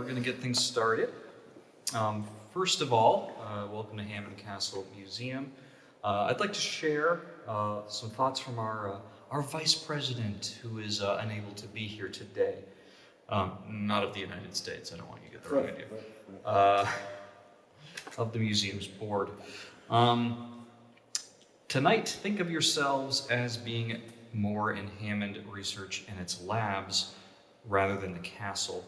we're going to get things started. First of all, welcome to Hammond Castle Museum. I'd like to share some thoughts from our vice president, who is unable to be here today. Not of the United States, I don't want you to get the wrong idea. Of the museum's board. Tonight, think of yourselves as being more in Hammond research and its labs rather than the castle.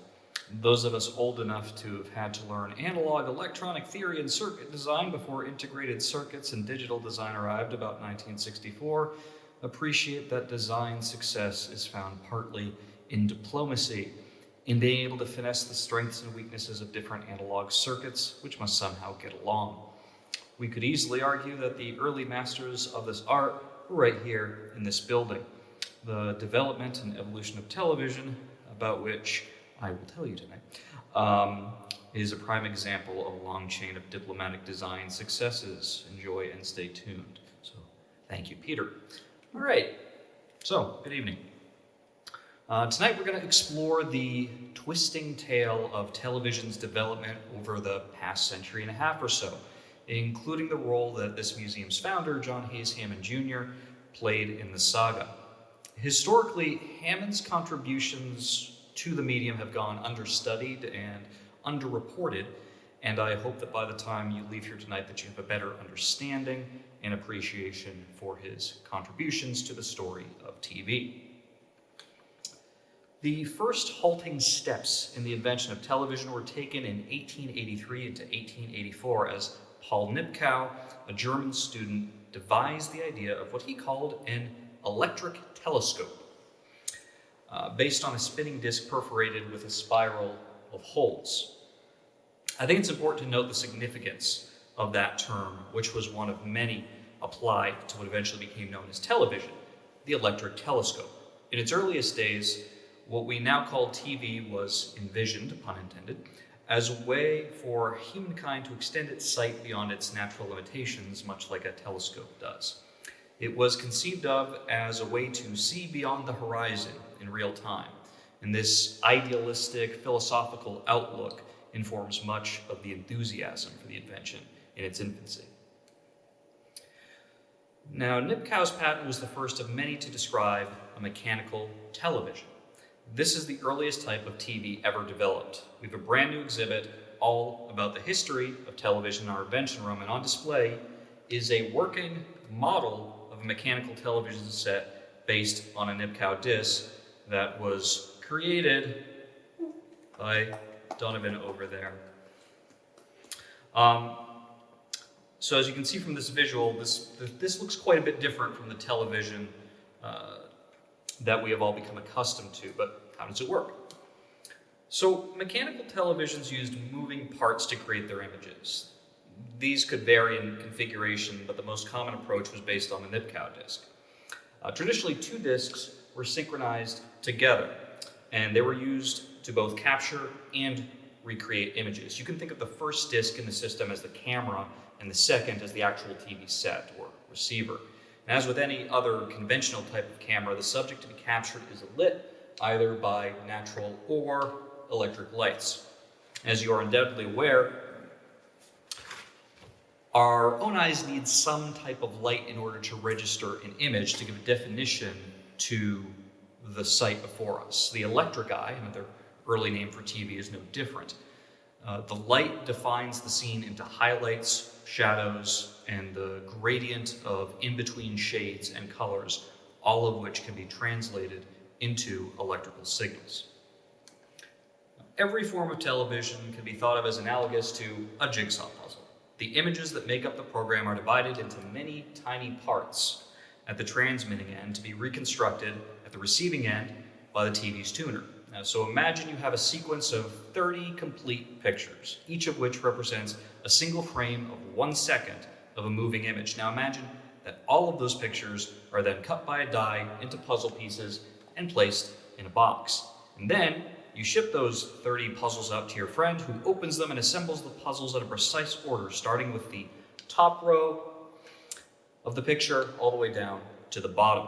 Those of us old enough to have had to learn analog electronic theory and circuit design before integrated circuits and digital design arrived about 1964 appreciate that design success is found partly in diplomacy, in being able to finesse the strengths and weaknesses of different analog circuits, which must somehow get along. We could easily argue that the early masters of this art were right here in this building. The development and evolution of television, about which I will tell you tonight, is a prime example of a long chain of diplomatic design successes. Enjoy and stay tuned. So, thank you, Peter. All right, so, good evening. Tonight we're going to explore the twisting tale of television's development over the past century and a half or so, including the role that this museum's founder, John Hays Hammond Jr., played in the saga. Historically, Hammond's contributions to the medium have gone understudied and underreported, and I hope that by the time you leave here tonight that you have a better understanding and appreciation for his contributions to the story of TV. The first halting steps in the invention of television were taken in 1883 into 1884 as Paul Nipkow, a German student, devised the idea of what he called an electric telescope, based on a spinning disc perforated with a spiral of holes. I think it's important to note the significance of that term, which was one of many applied to what eventually became known as television, the electric telescope. In its earliest days, what we now call TV was envisioned, pun intended, as a way for humankind to extend its sight beyond its natural limitations, much like a telescope does. It was conceived of as a way to see beyond the horizon in real time, and this idealistic, philosophical outlook informs much of the enthusiasm for the invention in its infancy. Now, Nipkow's patent was the first of many to describe a mechanical television. This is the earliest type of TV ever developed. We have a brand new exhibit all about the history of television in our invention room, and on display is a working model of a mechanical television set based on a Nipkow disc that was created by Donovan over there. So as you can see from this visual, this looks quite a bit different from the television that we have all become accustomed to, but how does it work? So mechanical televisions used moving parts to create their images. These could vary in configuration, but the most common approach was based on the Nipkow disc. Traditionally, two discs were synchronized together, and they were used to both capture and recreate images. You can think of the first disc in the system as the camera, and the second as the actual TV set or receiver. And as with any other conventional type of camera, the subject to be captured is lit either by natural or electric lights. As you are undoubtedly aware, our own eyes need some type of light in order to register an image, to give a definition to the sight before us. The electric eye, another early name for TV, is no different. The light defines the scene into highlights, shadows, and the gradient of in-between shades and colors, all of which can be translated into electrical signals. Every form of television can be thought of as analogous to a jigsaw puzzle. The images that make up the program are divided into many tiny parts at the transmitting end to be reconstructed at the receiving end by the TV's tuner. So imagine you have a sequence of 30 complete pictures, each of which represents a single frame of 1 second of a moving image. Now imagine that all of those pictures are then cut by a die into puzzle pieces and placed in a box. And then you ship those 30 puzzles out to your friend, who opens them and assembles the puzzles in a precise order, starting with the top row of the picture all the way down to the bottom.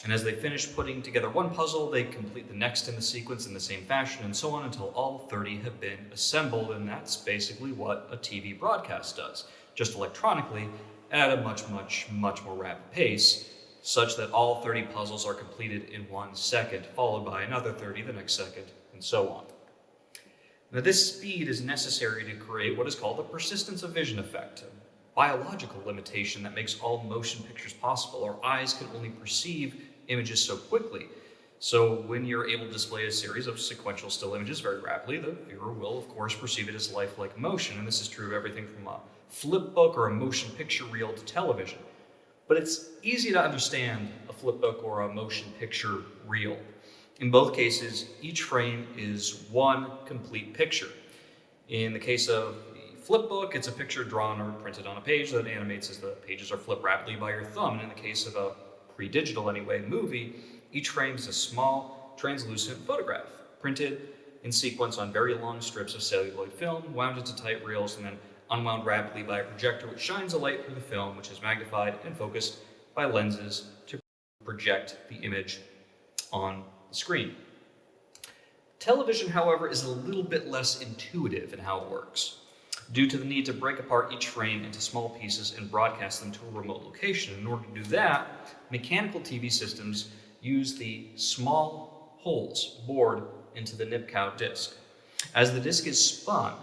And as they finish putting together one puzzle, they complete the next in the sequence in the same fashion, and so on until all 30 have been assembled. And that's basically what a TV broadcast does, just electronically at a much more rapid pace, such that all 30 puzzles are completed in 1 second, followed by another 30 the next second, and so on. Now, this speed is necessary to create what is called the persistence of vision effect, a biological limitation that makes all motion pictures possible. Our eyes can only perceive images so quickly. So when you're able to display a series of sequential still images very rapidly, the viewer will, of course, perceive it as lifelike motion. And this is true of everything from a flip book or a motion picture reel to television. But it's easy to understand a flip book or a motion picture reel. In both cases, each frame is one complete picture. In the case of the flip book, it's a picture drawn or printed on a page that animates as the pages are flipped rapidly by your thumb. And in the case of a pre-digital anyway movie, each frame is a small translucent photograph printed in sequence on very long strips of celluloid film, wound into tight reels, and then unwound rapidly by a projector which shines a light through the film, which is magnified and focused by lenses to project the image on the screen. Television, however, is a little bit less intuitive in how it works, due to the need to break apart each frame into small pieces and broadcast them to a remote location. In order to do that, mechanical TV systems use the small holes bored into the nipkow disc. As the disc is spun,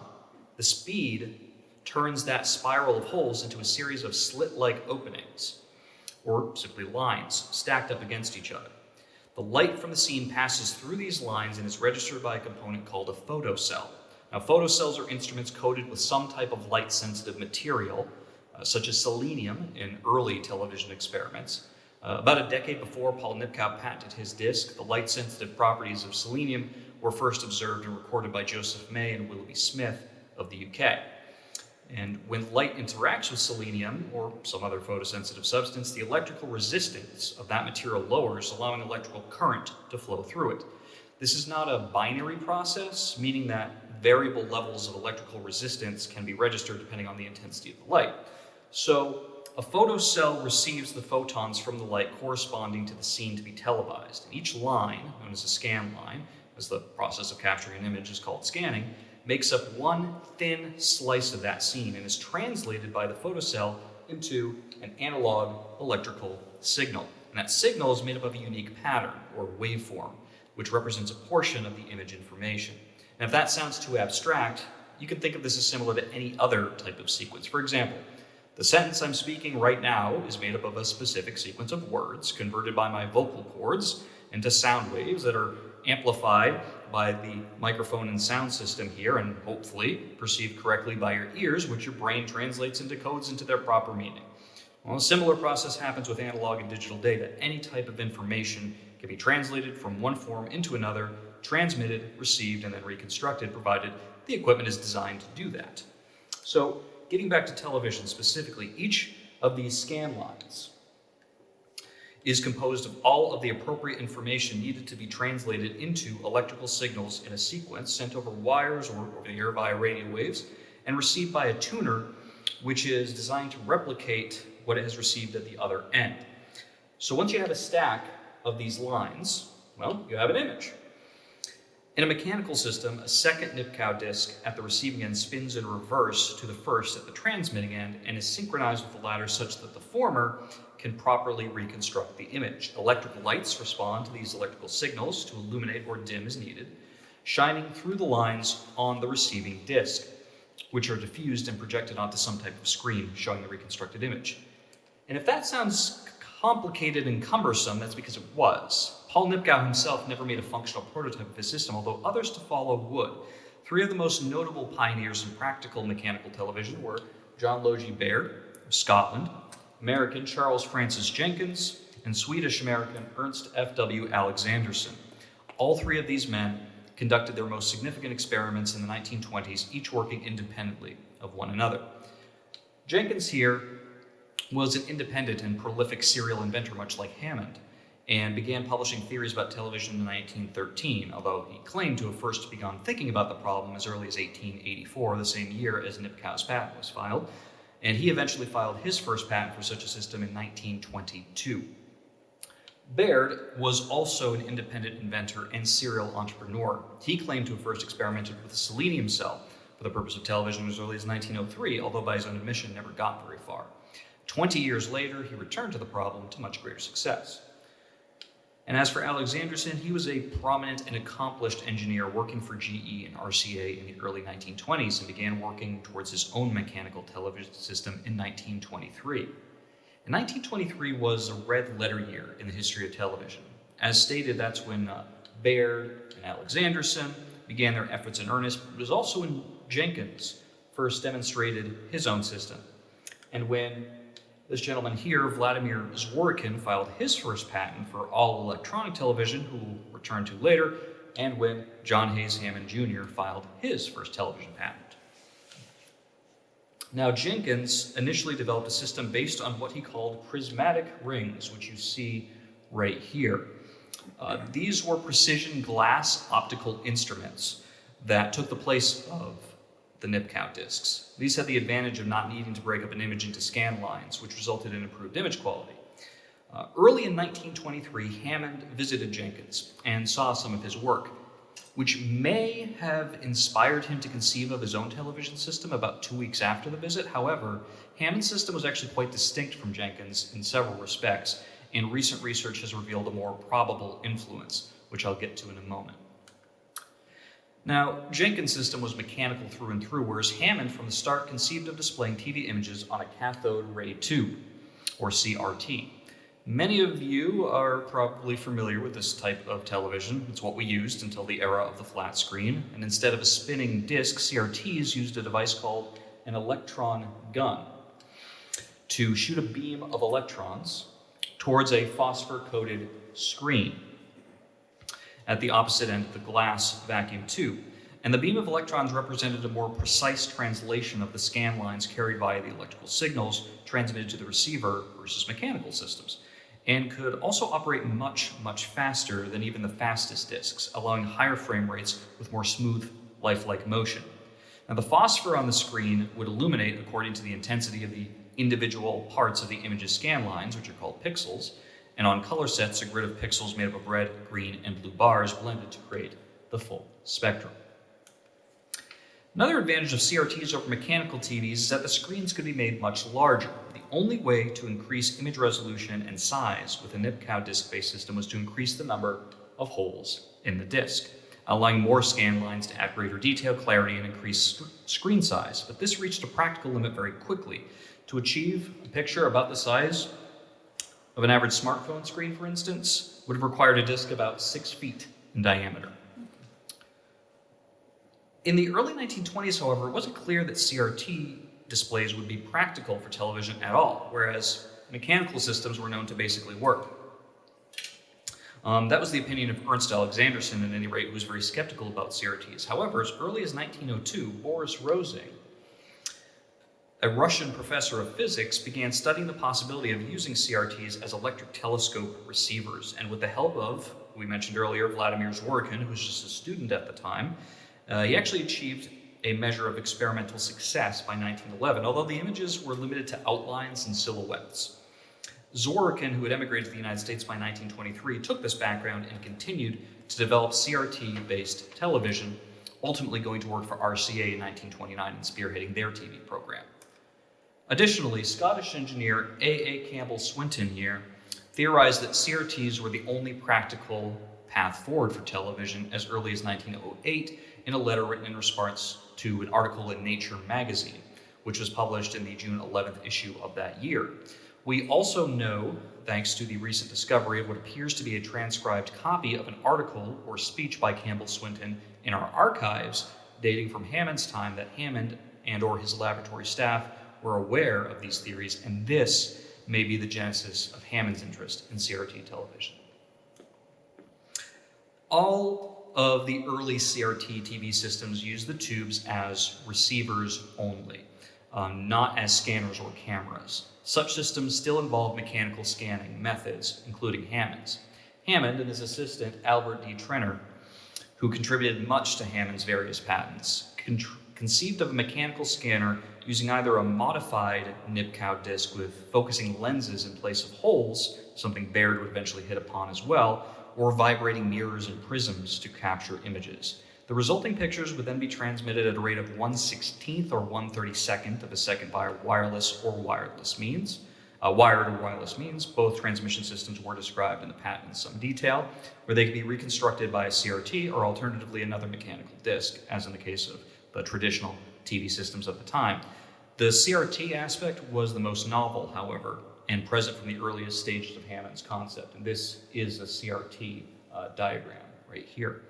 the speed turns that spiral of holes into a series of slit-like openings, or simply lines, stacked up against each other. The light from the scene passes through these lines and is registered by a component called a photocell. Now, photocells are instruments coated with some type of light-sensitive material, such as selenium in early television experiments. About a decade before Paul Nipkow patented his disc, the light-sensitive properties of selenium were first observed and recorded by Joseph May and Willoughby Smith of the UK. And when light interacts with selenium or some other photosensitive substance, the electrical resistance of that material lowers, allowing electrical current to flow through it. This is not a binary process, meaning that variable levels of electrical resistance can be registered depending on the intensity of the light. So a photocell receives the photons from the light corresponding to the scene to be televised. And each line, known as a scan line, as the process of capturing an image is called scanning, makes up one thin slice of that scene and is translated by the photocell into an analog electrical signal. And that signal is made up of a unique pattern, or waveform, which represents a portion of the image information. And if that sounds too abstract, you can think of this as similar to any other type of sequence. For example, the sentence I'm speaking right now is made up of a specific sequence of words converted by my vocal cords into sound waves that are amplified by the microphone and sound system here and hopefully perceived correctly by your ears, which your brain translates into codes into their proper meaning. Well, a similar process happens with analog and digital data. Any type of information can be translated from one form into another, transmitted, received, and then reconstructed, provided the equipment is designed to do that. So, getting back to television specifically, each of these scan lines is composed of all of the appropriate information needed to be translated into electrical signals in a sequence sent over wires or over the air via radio waves and received by a tuner, which is designed to replicate what it has received at the other end. So once you have a stack of these lines, well, you have an image. In a mechanical system, a second Nipkow disc at the receiving end spins in reverse to the first at the transmitting end and is synchronized with the latter such that the former can properly reconstruct the image. Electrical lights respond to these electrical signals to illuminate or dim as needed, shining through the lines on the receiving disc, which are diffused and projected onto some type of screen showing the reconstructed image. And if that sounds complicated and cumbersome, that's because it was. Paul Nipkow himself never made a functional prototype of his system, although others to follow would. Three of the most notable pioneers in practical mechanical television were John Logie Baird of Scotland, American Charles Francis Jenkins, and Swedish-American Ernst F.W. Alexanderson. All three of these men conducted their most significant experiments in the 1920s, each working independently of one another. Jenkins here was an independent and prolific serial inventor, much like Hammond, and began publishing theories about television in 1913, although he claimed to have first begun thinking about the problem as early as 1884, the same year as Nipkow's patent was filed, and he eventually filed his first patent for such a system in 1922. Baird was also an independent inventor and serial entrepreneur. He claimed to have first experimented with a selenium cell for the purpose of television as early as 1903, although by his own admission never got very far. 20 years later, he returned to the problem to much greater success. And as for Alexanderson, he was a prominent and accomplished engineer working for GE and RCA in the early 1920s and began working towards his own mechanical television system in 1923. And 1923 was a red letter year in the history of television. As stated, that's when Baird and Alexanderson began their efforts in earnest, but it was also when Jenkins first demonstrated his own system. And when this gentleman here, Vladimir Zworykin, filed his first patent for all electronic television, who we'll return to later, and when John Hays Hammond Jr. filed his first television patent. Now, Jenkins initially developed a system based on what he called prismatic rings, which you see right here. These were precision glass optical instruments that took the place of the nip-count discs. These had the advantage of not needing to break up an image into scan lines, which resulted in improved image quality. Early in 1923, Hammond visited Jenkins and saw some of his work, which may have inspired him to conceive of his own television system about 2 weeks after the visit. However, Hammond's system was actually quite distinct from Jenkins in several respects, and recent research has revealed a more probable influence, which I'll get to in a moment. Now, Jenkins' system was mechanical through and through, whereas Hammond from the start conceived of displaying TV images on a cathode ray tube, or CRT. Many of you are probably familiar with this type of television. It's what we used until the era of the flat screen, and instead of a spinning disc, CRTs used a device called an electron gun to shoot a beam of electrons towards a phosphor-coated screen at the opposite end of the glass vacuum tube. And the beam of electrons represented a more precise translation of the scan lines carried via the electrical signals transmitted to the receiver versus mechanical systems, and could also operate much, much faster than even the fastest discs, allowing higher frame rates with more smooth, lifelike motion. Now, the phosphor on the screen would illuminate according to the intensity of the individual parts of the image's scan lines, which are called pixels, and on color sets, a grid of pixels made up of red, green, and blue bars blended to create the full spectrum. Another advantage of CRTs over mechanical TVs is that the screens could be made much larger. The only way to increase image resolution and size with a nip-count disc-based system was to increase the number of holes in the disc, allowing more scan lines to add greater detail, clarity, and increase screen size. But this reached a practical limit very quickly. To achieve a picture about the size of an average smartphone screen, for instance, would have required a disc about 6 feet in diameter. In the early 1920s, however, it wasn't clear that CRT displays would be practical for television at all, whereas mechanical systems were known to basically work. That was the opinion of Ernst Alexanderson, at any rate, who was very skeptical about CRTs. However, as early as 1902, Boris Rosing, a Russian professor of physics, began studying the possibility of using CRTs as electric telescope receivers. And with the help of, we mentioned earlier, Vladimir Zworykin, who was just a student at the time, he actually achieved a measure of experimental success by 1911, although the images were limited to outlines and silhouettes. Zworykin, who had emigrated to the United States by 1923, took this background and continued to develop CRT-based television, ultimately going to work for RCA in 1929 and spearheading their TV program. Additionally, Scottish engineer A. Campbell Swinton here theorized that CRTs were the only practical path forward for television as early as 1908 in a letter written in response to an article in Nature magazine, which was published in the June 11th issue of that year. We also know, thanks to the recent discovery of what appears to be a transcribed copy of an article or speech by Campbell Swinton in our archives, dating from Hammond's time, that Hammond and or his laboratory staff were aware of these theories, and this may be the genesis of Hammond's interest in CRT television. All of the early CRT TV systems used the tubes as receivers only, not as scanners or cameras. Such systems still involve mechanical scanning methods, including Hammond's. Hammond and his assistant, Albert D. Trenner, who contributed much to Hammond's various patents, conceived of a mechanical scanner using either a modified Nipkow disc with focusing lenses in place of holes, something Baird would eventually hit upon as well, or vibrating mirrors and prisms to capture images. The resulting pictures would then be transmitted at a rate of 1/16 or 1/32 of a second by wireless or wireless means. Wired or wireless means. Both transmission systems were described in the patent in some detail, where they could be reconstructed by a CRT or alternatively another mechanical disc, as in the case of the traditional TV systems of the time. The CRT aspect was the most novel, however, and present from the earliest stages of Hammond's concept, and this is a CRT diagram right here.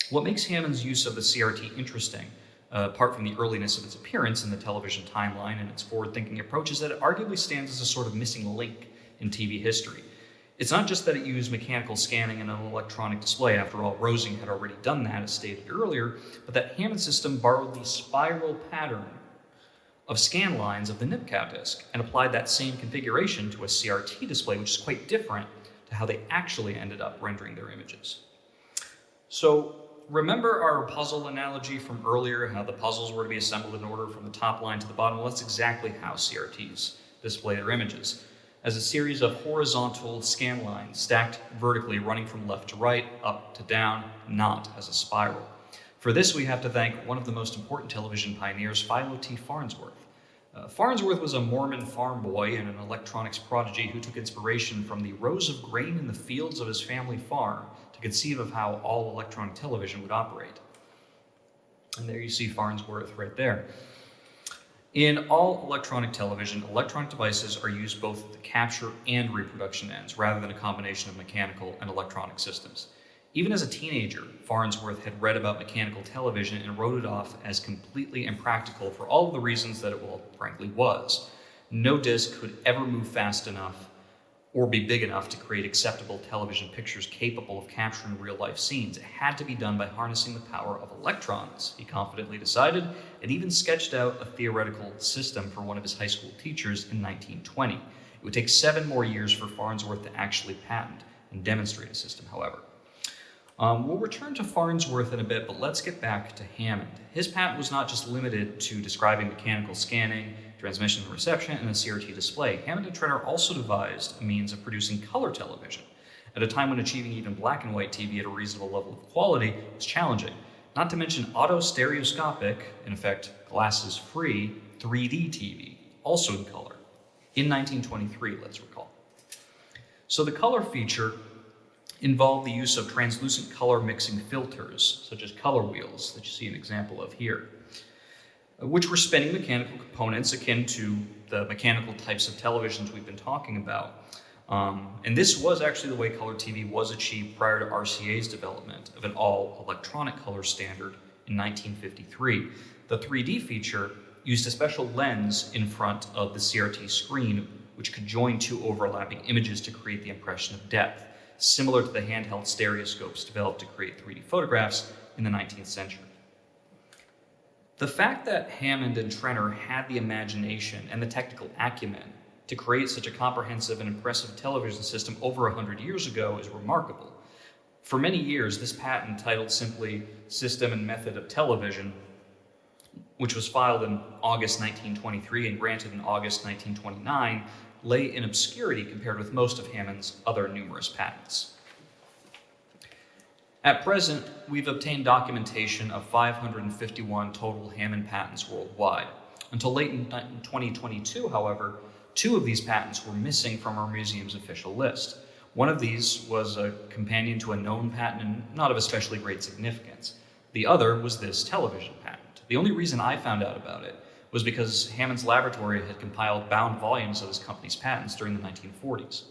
What makes Hammond's use of the CRT interesting, apart from the earliness of its appearance in the television timeline and its forward-thinking approach, is that it arguably stands as a sort of missing link in TV history. It's not just that it used mechanical scanning and an electronic display, after all, Rosing had already done that, as stated earlier, but that Hammond's system borrowed the spiral pattern of scan lines of the Nipkow disc and applied that same configuration to a CRT display, which is quite different to how they actually ended up rendering their images. So, remember our puzzle analogy from earlier, how the puzzles were to be assembled in order from the top line to the bottom? Well, that's exactly how CRTs display their images, as a series of horizontal scan lines stacked vertically, running from left to right, up to down, not as a spiral. For this, we have to thank one of the most important television pioneers, Philo T. Farnsworth. Farnsworth was a Mormon farm boy and an electronics prodigy who took inspiration from the rows of grain in the fields of his family farm to conceive of how all electronic television would operate. And there you see Farnsworth right there. In all electronic television, electronic devices are used both at the capture and reproduction ends, rather than a combination of mechanical and electronic systems. Even as a teenager, Farnsworth had read about mechanical television and wrote it off as completely impractical for all of the reasons that it, well, frankly was. No disc could ever move fast enough or be big enough to create acceptable television pictures capable of capturing real-life scenes. It had to be done by harnessing the power of electrons, he confidently decided, and even sketched out a theoretical system for one of his high school teachers in 1920. It would take 7 more years for Farnsworth to actually patent and demonstrate a system, however. We'll return to Farnsworth in a bit, but let's get back to Hammond. His patent was not just limited to describing mechanical scanning, transmission and reception, and a CRT display. Hammond and Trenner also devised a means of producing color television at a time when achieving even black and white TV at a reasonable level of quality was challenging. Not to mention auto-stereoscopic, in effect glasses-free, 3D TV, also in color, in 1923, let's recall. So the color feature involved the use of translucent color mixing filters, such as color wheels that you see an example of here, which were spinning mechanical components akin to the mechanical types of televisions we've been talking about. And this was actually the way color TV was achieved prior to RCA's development of an all-electronic color standard in 1953. The 3D feature used a special lens in front of the CRT screen, which could join 2 overlapping images to create the impression of depth, similar to the handheld stereoscopes developed to create 3D photographs in the 19th century. The fact that Hammond and Trenner had the imagination and the technical acumen to create such a comprehensive and impressive television system over 100 years ago is remarkable. For many years, this patent, titled simply System and Method of Television, which was filed in August 1923 and granted in August 1929, lay in obscurity compared with most of Hammond's other numerous patents. At present, we've obtained documentation of 551 total Hammond patents worldwide. Until late in 2022, however, 2 of these patents were missing from our museum's official list. One of these was a companion to a known patent and not of especially great significance. The other was this television patent. The only reason I found out about it was because Hammond's laboratory had compiled bound volumes of his company's patents during the 1940s.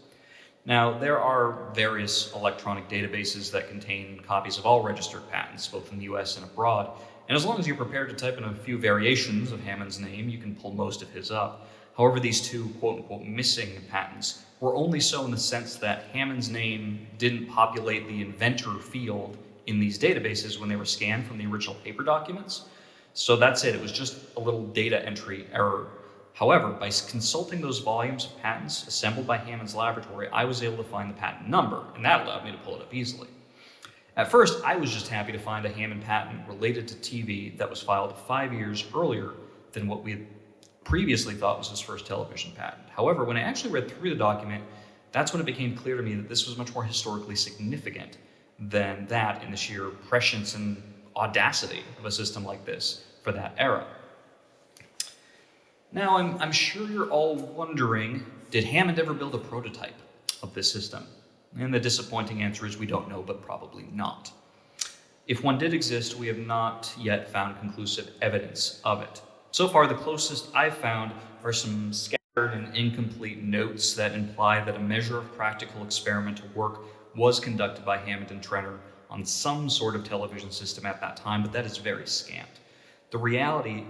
Now, there are various electronic databases that contain copies of all registered patents, both in the US and abroad, and as long as you're prepared to type in a few variations of Hammond's name, you can pull most of his up. However, these 2 quote-unquote missing patents were only so in the sense that Hammond's name didn't populate the inventor field in these databases when they were scanned from the original paper documents. So that's it. It was just a little data entry error. However, by consulting those volumes of patents assembled by Hammond's laboratory, I was able to find the patent number, and that allowed me to pull it up easily. At first, I was just happy to find a Hammond patent related to TV that was filed 5 years earlier than what we had previously thought was his first television patent. However, when I actually read through the document, that's when it became clear to me that this was much more historically significant than that in the sheer prescience and audacity of a system like this for that era. Now, I'm sure you're all wondering, did Hammond ever build a prototype of this system? And the disappointing answer is we don't know, but probably not. If one did exist, we have not yet found conclusive evidence of it. So far, the closest I've found are some scattered and incomplete notes that imply that a measure of practical experimental work was conducted by Hammond and Trenner on some sort of television system at that time, but that is very scant. The reality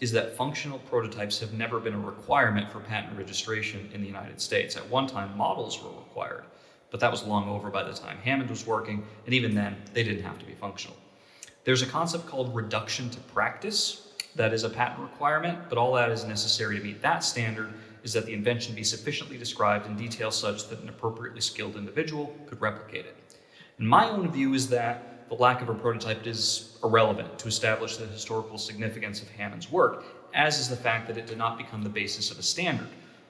is that functional prototypes have never been a requirement for patent registration in the United States. At one time, models were required, but that was long over by the time Hammond was working, and even then, they didn't have to be functional. There's a concept called reduction to practice that is a patent requirement, but all that is necessary to meet that standard is that the invention be sufficiently described in detail such that an appropriately skilled individual could replicate it. And my own view is that the lack of a prototype is irrelevant to establish the historical significance of Hammond's work, as is the fact that it did not become the basis of a standard,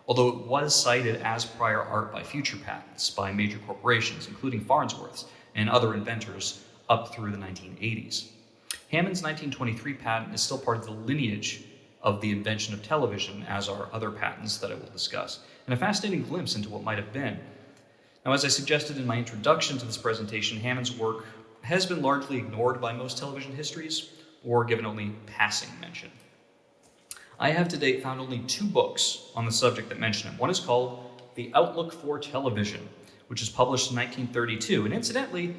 although it was cited as prior art by future patents by major corporations, including Farnsworth's and other inventors up through the 1980s. Hammond's 1923 patent is still part of the lineage of the invention of television, as are other patents that I will discuss, and a fascinating glimpse into what might have been. Now, as I suggested in my introduction to this presentation, Hammond's work has been largely ignored by most television histories, or given only passing mention. I have to date found only 2 books on the subject that mention him. One is called The Outlook for Television, which was published in 1932, and incidentally,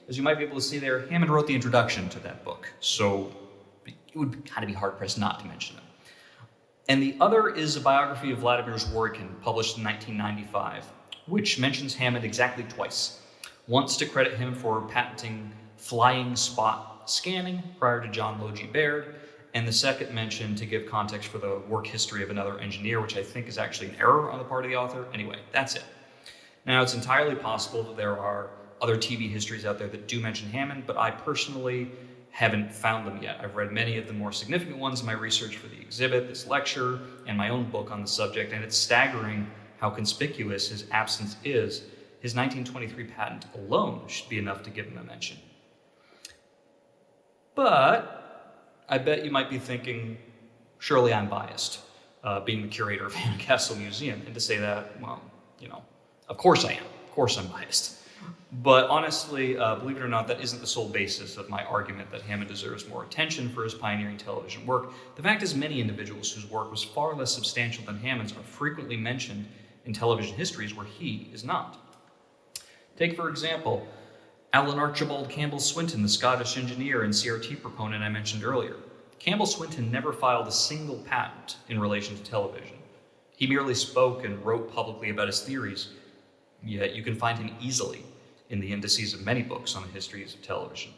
as you might be able to see there, Hammond wrote the introduction to that book, so it would kind of be hard-pressed not to mention him. And the other is a biography of Vladimir Zworykin, published in 1995, which mentions Hammond exactly twice. Once to credit him for patenting flying spot scanning prior to John Logie Baird, and the second mention to give context for the work history of another engineer, which I think is actually an error on the part of the author. Anyway, that's it. Now, it's entirely possible that there are other TV histories out there that do mention Hammond, but I personally haven't found them yet. I've read many of the more significant ones in my research for the exhibit, this lecture, and my own book on the subject, and it's staggering how conspicuous his absence is. His 1923 patent alone should be enough to give him a mention. But I bet you might be thinking, surely I'm biased, being the curator of Hammond Castle Museum, and to say that, well, of course I am. Of course I'm biased. But honestly, believe it or not, that isn't the sole basis of my argument that Hammond deserves more attention for his pioneering television work. The fact is, many individuals whose work was far less substantial than Hammond's are frequently mentioned in television histories where he is not. Take, for example, Alan Archibald Campbell Swinton, the Scottish engineer and CRT proponent I mentioned earlier. Campbell Swinton never filed a single patent in relation to television. He merely spoke and wrote publicly about his theories, yet you can find him easily in the indices of many books on the histories of television.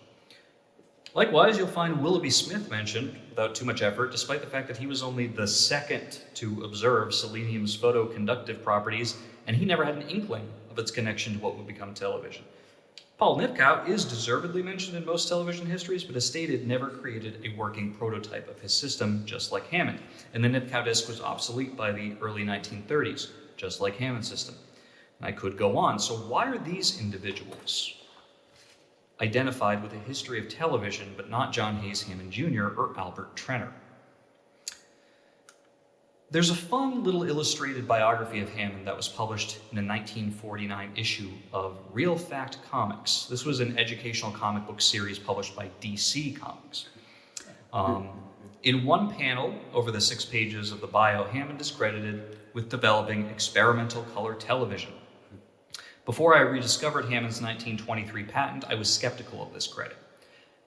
Likewise, you'll find Willoughby Smith mentioned without too much effort, despite the fact that he was only the second to observe selenium's photoconductive properties, and he never had an inkling of its connection to what would become television. Paul Nipkow is deservedly mentioned in most television histories, but as stated, never created a working prototype of his system, just like Hammond. And the Nipkow disc was obsolete by the early 1930s, just like Hammond's system. And I could go on. So why are these individuals identified with a history of television, but not John Hays Hammond Jr. or Albert Trenner? There's a fun little illustrated biography of Hammond that was published in a 1949 issue of Real Fact Comics. This was an educational comic book series published by DC Comics. In one panel, over the 6 pages of the bio, Hammond is credited with developing experimental color television. Before I rediscovered Hammond's 1923 patent, I was skeptical of this credit.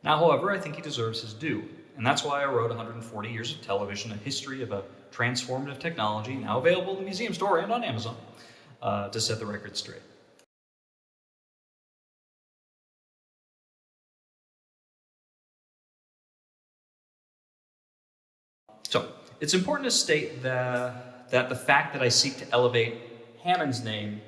Now, however, I think he deserves his due, and that's why I wrote 140 Years of Television, a history of a transformative technology, now available in the museum store and on Amazon, to set the record straight. So, it's important to state that the fact that I seek to elevate Hammond's name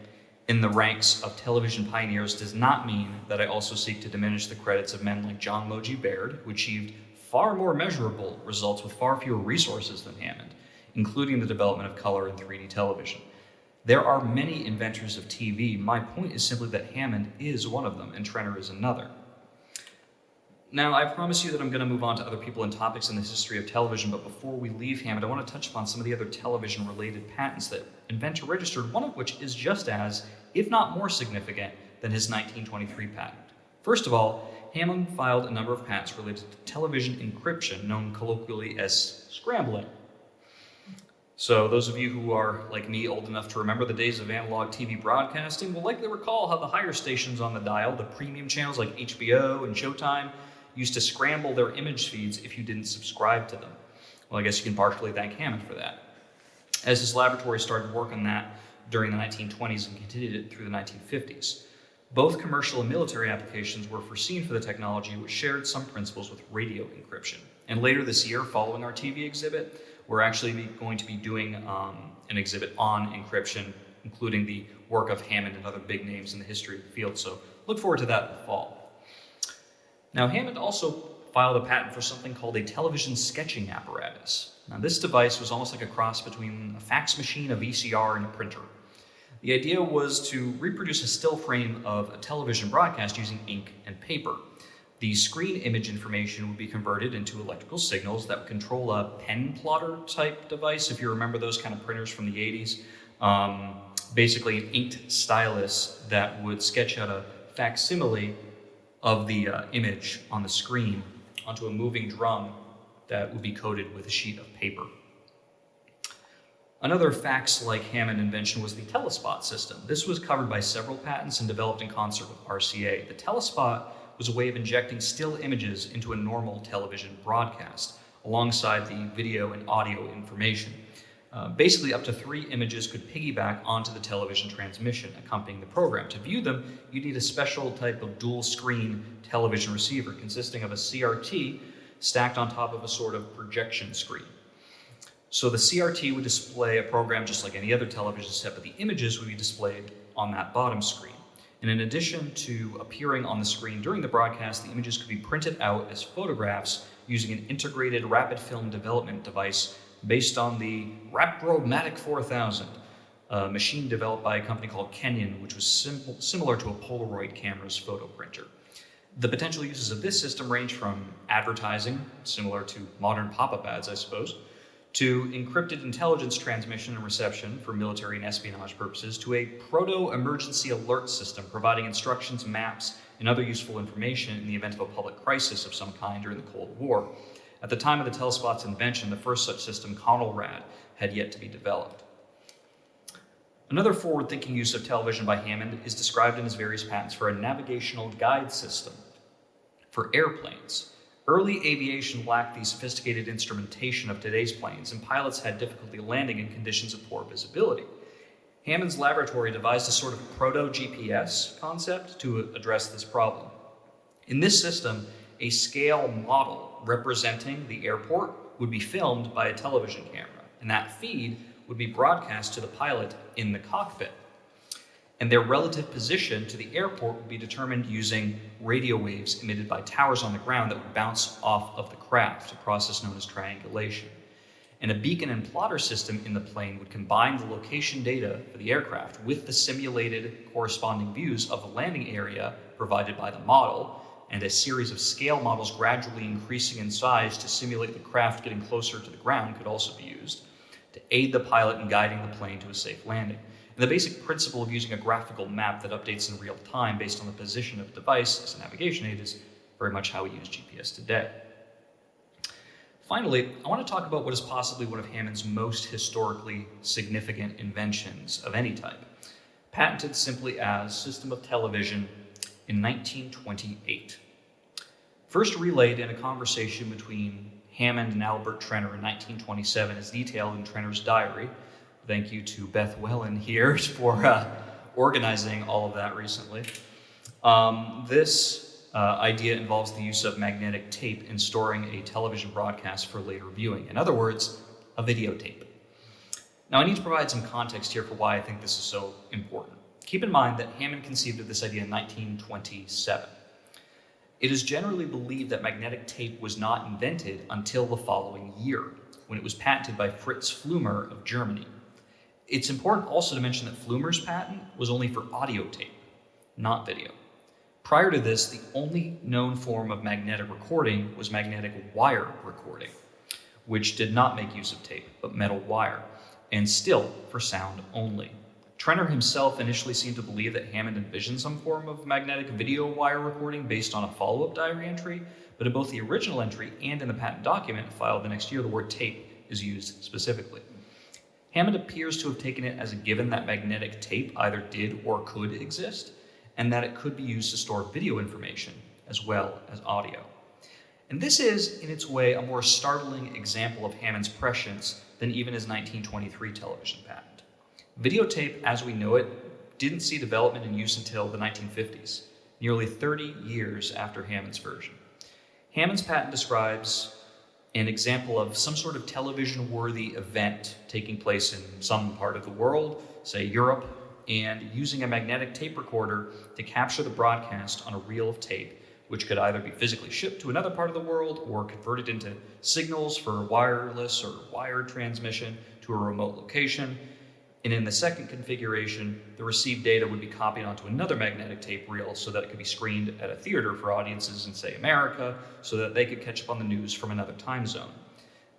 in the ranks of television pioneers does not mean that I also seek to diminish the credits of men like John Logie Baird, who achieved far more measurable results with far fewer resources than Hammond, including the development of color and 3D television. There are many inventors of TV. My point is simply that Hammond is one of them and Trenner is another. Now, I promise you that I'm going to move on to other people and topics in the history of television, but before we leave Hammond, I want to touch upon some of the other television-related patents that inventor registered, one of which is just as, if not more significant, than his 1923 patent. First of all, Hammond filed a number of patents related to television encryption, known colloquially as scrambling. So those of you who are, like me, old enough to remember the days of analog TV broadcasting will likely recall how the higher stations on the dial, the premium channels like HBO and Showtime, used to scramble their image feeds if you didn't subscribe to them. Well, I guess you can partially thank Hammond for that. As his laboratory started work on that during the 1920s and continued it through the 1950s. Both commercial and military applications were foreseen for the technology, which shared some principles with radio encryption. And later this year, following our TV exhibit, we're actually going to be doing an exhibit on encryption, including the work of Hammond and other big names in the history of the field. So look forward to that in the fall. Now, Hammond also filed a patent for something called a television sketching apparatus. Now, this device was almost like a cross between a fax machine, a VCR, and a printer. The idea was to reproduce a still frame of a television broadcast using ink and paper. The screen image information would be converted into electrical signals that would control a pen plotter type device, if you remember those kind of printers from the 80s. Basically an inked stylus that would sketch out a facsimile of the image on the screen onto a moving drum that would be coated with a sheet of paper. Another fax-like Hammond invention was the telespot system. This was covered by several patents and developed in concert with RCA. The telespot was a way of injecting still images into a normal television broadcast, alongside the video and audio information. Basically, up to 3 images could piggyback onto the television transmission accompanying the program. To view them, you need a special type of dual-screen television receiver consisting of a CRT stacked on top of a sort of projection screen. So the CRT would display a program just like any other television set, but the images would be displayed on that bottom screen. And in addition to appearing on the screen during the broadcast, the images could be printed out as photographs using an integrated rapid film development device based on the Rappromatic 4000, a machine developed by a company called Kenyon, which was similar to a Polaroid camera's photo printer. The potential uses of this system range from advertising, similar to modern pop-up ads, I suppose, to encrypted intelligence transmission and reception for military and espionage purposes, to a proto-emergency alert system providing instructions, maps, and other useful information in the event of a public crisis of some kind during the Cold War. At the time of the telespot's invention, the first such system, Conelrad, had yet to be developed. Another forward-thinking use of television by Hammond is described in his various patents for a navigational guide system for airplanes. Early aviation lacked the sophisticated instrumentation of today's planes, and pilots had difficulty landing in conditions of poor visibility. Hammond's laboratory devised a sort of proto-GPS concept to address this problem. In this system, a scale model representing the airport would be filmed by a television camera, and that feed would be broadcast to the pilot in the cockpit. And their relative position to the airport would be determined using radio waves emitted by towers on the ground that would bounce off of the craft, a process known as triangulation. And a beacon and plotter system in the plane would combine the location data for the aircraft with the simulated corresponding views of the landing area provided by the model, and a series of scale models gradually increasing in size to simulate the craft getting closer to the ground could also be used to aid the pilot in guiding the plane to a safe landing. And the basic principle of using a graphical map that updates in real time based on the position of a device as a navigation aid is very much how we use GPS today. Finally, I want to talk about what is possibly one of Hammond's most historically significant inventions of any type, patented simply as system of television in 1928. First relayed in a conversation between Hammond and Albert Trenner in 1927 as detailed in Trenner's diary. Thank you to Beth Wellen here for organizing all of that recently. This idea involves the use of magnetic tape in storing a television broadcast for later viewing. In other words, a videotape. Now I need to provide some context here for why I think this is so important. Keep in mind that Hammond conceived of this idea in 1927. It is generally believed that magnetic tape was not invented until the following year, when it was patented by Fritz Flümer of Germany. It's important also to mention that Flümer's patent was only for audio tape, not video. Prior to this, the only known form of magnetic recording was magnetic wire recording, which did not make use of tape, but metal wire, and still for sound only. Trenner himself initially seemed to believe that Hammond envisioned some form of magnetic video wire recording based on a follow-up diary entry, but in both the original entry and in the patent document filed the next year, the word tape is used specifically. Hammond appears to have taken it as a given that magnetic tape either did or could exist, and that it could be used to store video information as well as audio. And this is, in its way, a more startling example of Hammond's prescience than even his 1923 television patent. Videotape, as we know it, didn't see development and use until the 1950s, nearly 30 years after Hammond's version. Hammond's patent describes an example of some sort of television-worthy event taking place in some part of the world, say Europe, and using a magnetic tape recorder to capture the broadcast on a reel of tape, which could either be physically shipped to another part of the world or converted into signals for wireless or wired transmission to a remote location. And in the second configuration, the received data would be copied onto another magnetic tape reel so that it could be screened at a theater for audiences in, say, America, so that they could catch up on the news from another time zone.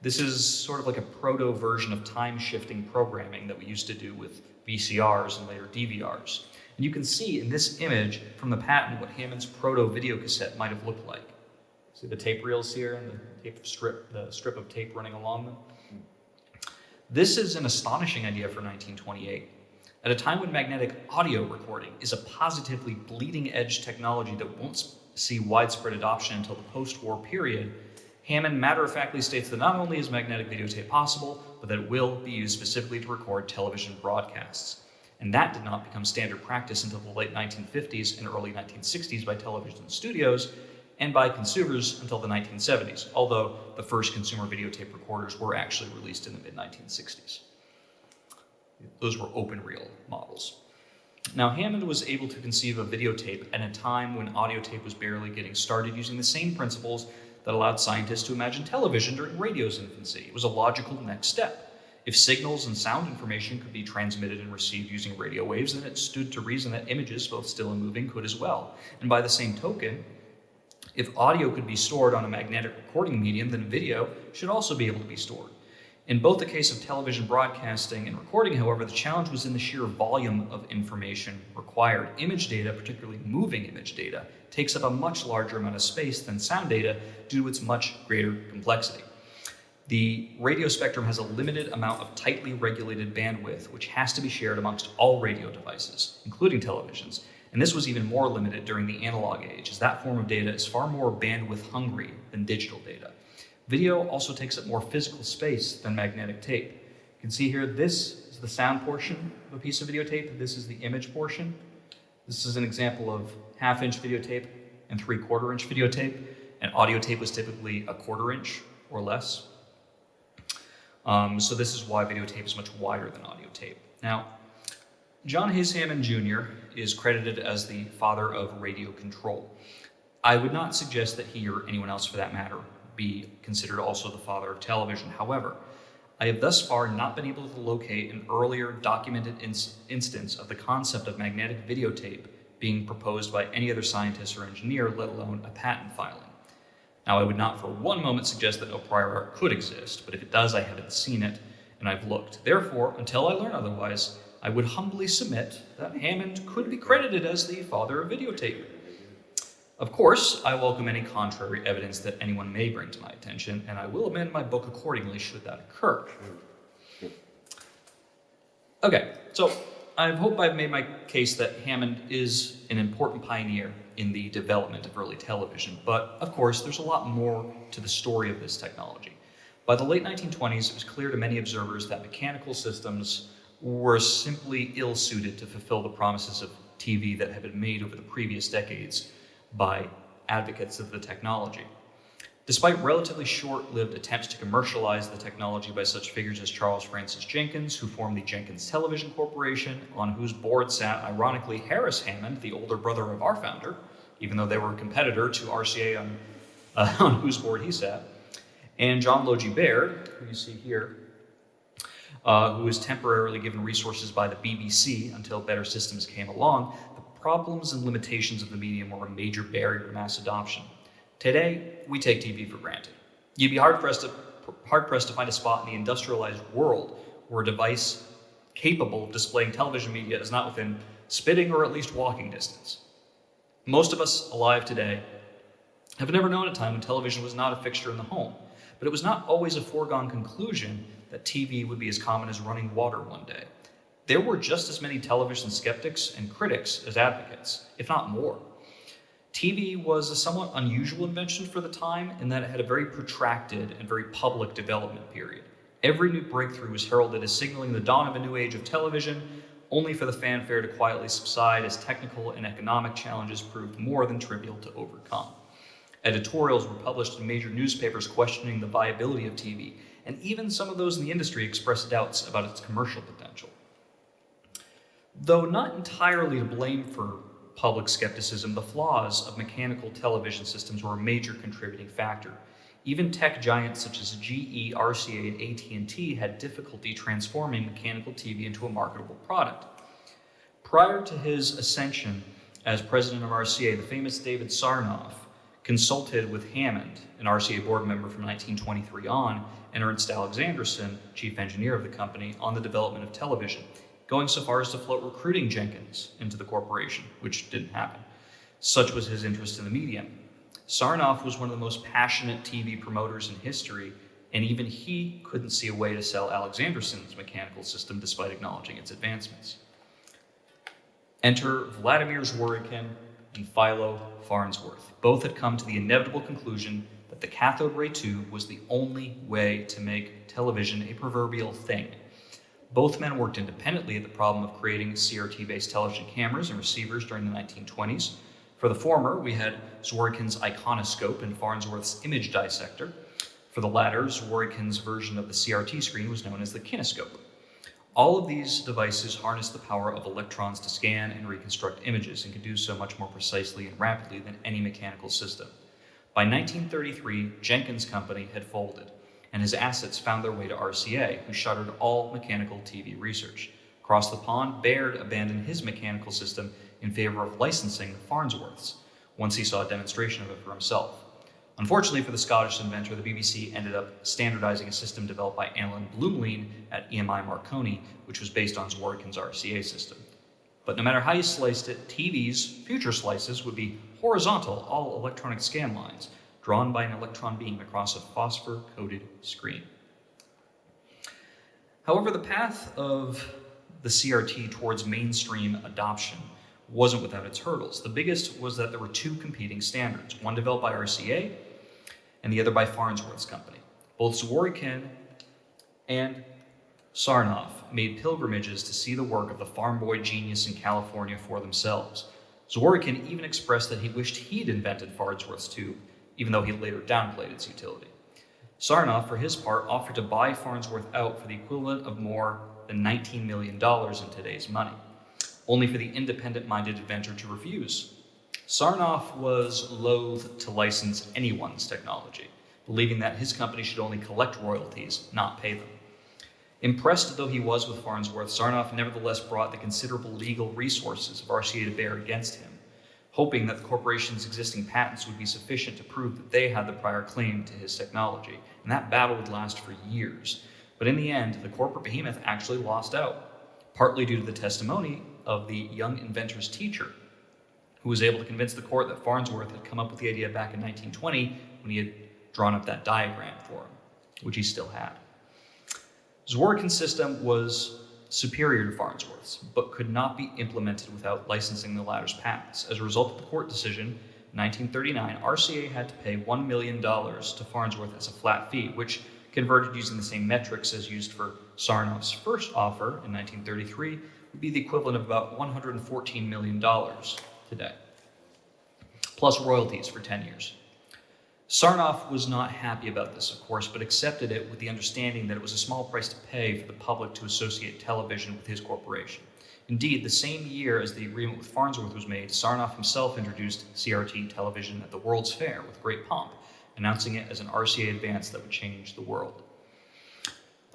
This is sort of like a proto-version of time-shifting programming that we used to do with VCRs and later DVRs. And you can see in this image from the patent what Hammond's proto-video cassette might have looked like. See the tape reels here and the strip of tape running along them? This is an astonishing idea for 1928. At a time when magnetic audio recording is a positively bleeding-edge technology that won't see widespread adoption until the post-war period, Hammond matter-of-factly states that not only is magnetic videotape possible, but that it will be used specifically to record television broadcasts. And that did not become standard practice until the late 1950s and early 1960s by television studios, and by consumers until the 1970s, although the first consumer videotape recorders were actually released in the mid-1960s. Those were open reel models. Now, Hammond was able to conceive of videotape at a time when audio tape was barely getting started, using the same principles that allowed scientists to imagine television during radio's infancy. It was a logical next step. If signals and sound information could be transmitted and received using radio waves, then it stood to reason that images, both still and moving, could as well. And by the same token, if audio could be stored on a magnetic recording medium, then video should also be able to be stored. In both the case of television broadcasting and recording, however, the challenge was in the sheer volume of information required. Image data, particularly moving image data, takes up a much larger amount of space than sound data due to its much greater complexity. The radio spectrum has a limited amount of tightly regulated bandwidth, which has to be shared amongst all radio devices, including televisions. And this was even more limited during the analog age, as that form of data is far more bandwidth hungry than digital data. Video also takes up more physical space than magnetic tape. You can see here, this is the sound portion of a piece of videotape, this is the image portion. This is an example of half-inch videotape and 3/4-inch videotape, and audio tape was typically a 1/4 inch or less. So this is why videotape is much wider than audio tape. Now, John Hays Hammond Jr. is credited as the father of radio control. I would not suggest that he, or anyone else for that matter, be considered also the father of television. However, I have thus far not been able to locate an earlier documented instance of the concept of magnetic videotape being proposed by any other scientist or engineer, let alone a patent filing. Now, I would not for one moment suggest that no prior art could exist, but if it does, I haven't seen it, and I've looked. Therefore, until I learn otherwise, I would humbly submit that Hammond could be credited as the father of videotape. Of course, I welcome any contrary evidence that anyone may bring to my attention, and I will amend my book accordingly should that occur. Okay, so I hope I've made my case that Hammond is an important pioneer in the development of early television, but of course, there's a lot more to the story of this technology. By the late 1920s, it was clear to many observers that mechanical systems were simply ill-suited to fulfill the promises of TV that had been made over the previous decades by advocates of the technology. Despite relatively short-lived attempts to commercialize the technology by such figures as Charles Francis Jenkins, who formed the Jenkins Television Corporation, on whose board sat, ironically, Hays Hammond, the older brother of our founder, even though they were a competitor to RCA on whose board he sat, and John Logie Baird, who you see here, who was temporarily given resources by the BBC until better systems came along. The problems and limitations of the medium were a major barrier to mass adoption. Today, we take TV for granted. You'd be hard-pressed to find a spot in the industrialized world where a device capable of displaying television media is not within spitting or at least walking distance. Most of us alive today have never known a time when television was not a fixture in the home, but it was not always a foregone conclusion that TV would be as common as running water one day. There were just as many television skeptics and critics as advocates, if not more. TV was a somewhat unusual invention for the time in that it had a very protracted and very public development period. Every new breakthrough was heralded as signaling the dawn of a new age of television, only for the fanfare to quietly subside as technical and economic challenges proved more than trivial to overcome. Editorials were published in major newspapers questioning the viability of TV, and even some of those in the industry expressed doubts about its commercial potential. Though not entirely to blame for public skepticism, the flaws of mechanical television systems were a major contributing factor. Even tech giants such as GE, RCA, and AT&T had difficulty transforming mechanical TV into a marketable product. Prior to his ascension as president of RCA, the famous David Sarnoff consulted with Hammond, an RCA board member from 1923 on, and Ernst Alexanderson, chief engineer of the company, on the development of television, going so far as to float recruiting Jenkins into the corporation, which didn't happen. Such was his interest in the medium. Sarnoff was one of the most passionate TV promoters in history, and even he couldn't see a way to sell Alexanderson's mechanical system despite acknowledging its advancements. Enter Vladimir Zworykin and Philo Farnsworth. Both had come to the inevitable conclusion that the cathode ray tube was the only way to make television a proverbial thing. Both men worked independently at the problem of creating CRT-based television cameras and receivers during the 1920s. For the former, we had Zworykin's iconoscope and Farnsworth's image dissector. For the latter, Zworykin's version of the CRT screen was known as the kinescope. All of these devices harness the power of electrons to scan and reconstruct images and could do so much more precisely and rapidly than any mechanical system. By 1933, Jenkins' company had folded, and his assets found their way to RCA, who shuttered all mechanical TV research. Across the pond, Baird abandoned his mechanical system in favor of licensing Farnsworth's, once he saw a demonstration of it for himself. Unfortunately for the Scottish inventor, the BBC ended up standardizing a system developed by Alan Blumlein at EMI Marconi, which was based on Zworykin's RCA system. But no matter how you sliced it, TV's future slices would be horizontal, all electronic scan lines, drawn by an electron beam across a phosphor-coated screen. However, the path of the CRT towards mainstream adoption wasn't without its hurdles. The biggest was that there were two competing standards, one developed by RCA and the other by Farnsworth's company. Both Zworykin and Sarnoff made pilgrimages to see the work of the farm boy genius in California for themselves. Zworykin even expressed that he wished he'd invented Farnsworth's tube, even though he later downplayed its utility. Sarnoff, for his part, offered to buy Farnsworth out for the equivalent of more than $19 million in today's money, only for the independent-minded inventor to refuse. Sarnoff was loath to license anyone's technology, believing that his company should only collect royalties, not pay them. Impressed though he was with Farnsworth, Sarnoff nevertheless brought the considerable legal resources of RCA to bear against him, hoping that the corporation's existing patents would be sufficient to prove that they had the prior claim to his technology, and that battle would last for years. But in the end, the corporate behemoth actually lost out, partly due to the testimony of the young inventor's teacher, who was able to convince the court that Farnsworth had come up with the idea back in 1920 when he had drawn up that diagram for him, which he still had. Zworykin's system was superior to Farnsworth's, but could not be implemented without licensing the latter's patents. As a result of the court decision in 1939, RCA had to pay $1 million to Farnsworth as a flat fee, which, converted using the same metrics as used for Sarnoff's first offer in 1933, would be the equivalent of about $114 million today, plus royalties for 10 years. Sarnoff was not happy about this, of course, but accepted it with the understanding that it was a small price to pay for the public to associate television with his corporation. Indeed, the same year as the agreement with Farnsworth was made, Sarnoff himself introduced CRT television at the World's Fair with great pomp, announcing it as an RCA advance that would change the world.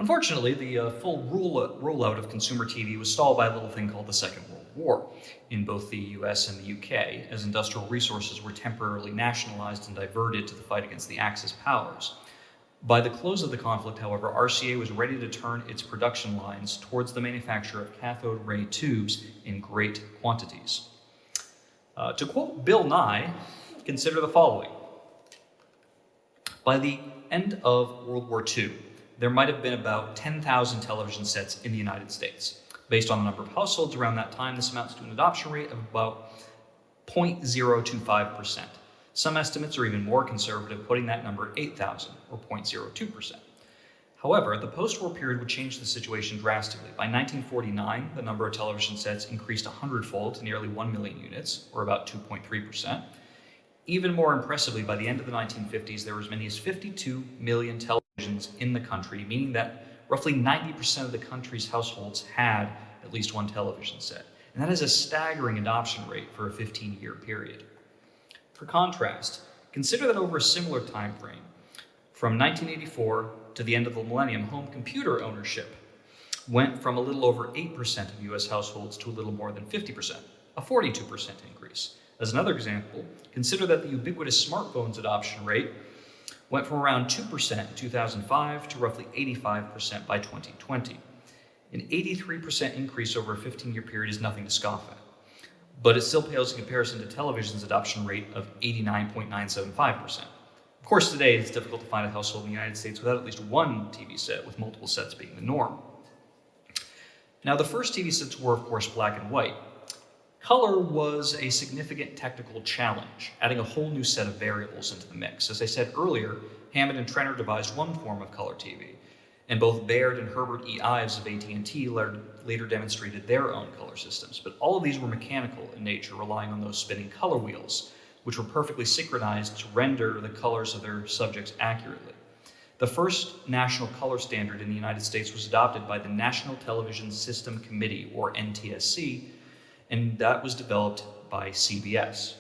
Unfortunately, the full rollout of consumer TV was stalled by a little thing called the Second World War in both the US and the UK, as industrial resources were temporarily nationalized and diverted to the fight against the Axis powers. By the close of the conflict, however, RCA was ready to turn its production lines towards the manufacture of cathode ray tubes in great quantities. To quote Bill Nye, consider the following. By the end of World War II, there might have been about 10,000 television sets in the United States. Based on the number of households around that time, this amounts to an adoption rate of about 0.025%. Some estimates are even more conservative, putting that number at 8,000, or 0.02%. However, the post-war period would change the situation drastically. By 1949, the number of television sets increased 100-fold to nearly 1 million units, or about 2.3%. Even more impressively, by the end of the 1950s, there were as many as 52 million televisions in the country, meaning that roughly 90% of the country's households had at least one television set. And that is a staggering adoption rate for a 15-year period. For contrast, consider that over a similar time frame, from 1984 to the end of the millennium, home computer ownership went from a little over 8% of US households to a little more than 50%, a 42% increase. As another example, consider that the ubiquitous smartphones adoption rate went from around 2% in 2005 to roughly 85% by 2020. An 83% increase over a 15-year period is nothing to scoff at, but it still pales in comparison to television's adoption rate of 89.975%. Of course, today it's difficult to find a household in the United States without at least one TV set, with multiple sets being the norm. Now, the first TV sets were, of course, black and white. Color was a significant technical challenge, adding a whole new set of variables into the mix. As I said earlier, Hammond and Trenner devised one form of color TV, and both Baird and Herbert E. Ives of AT&T later demonstrated their own color systems. But all of these were mechanical in nature, relying on those spinning color wheels, which were perfectly synchronized to render the colors of their subjects accurately. The first national color standard in the United States was adopted by the National Television System Committee, or NTSC, and that was developed by CBS.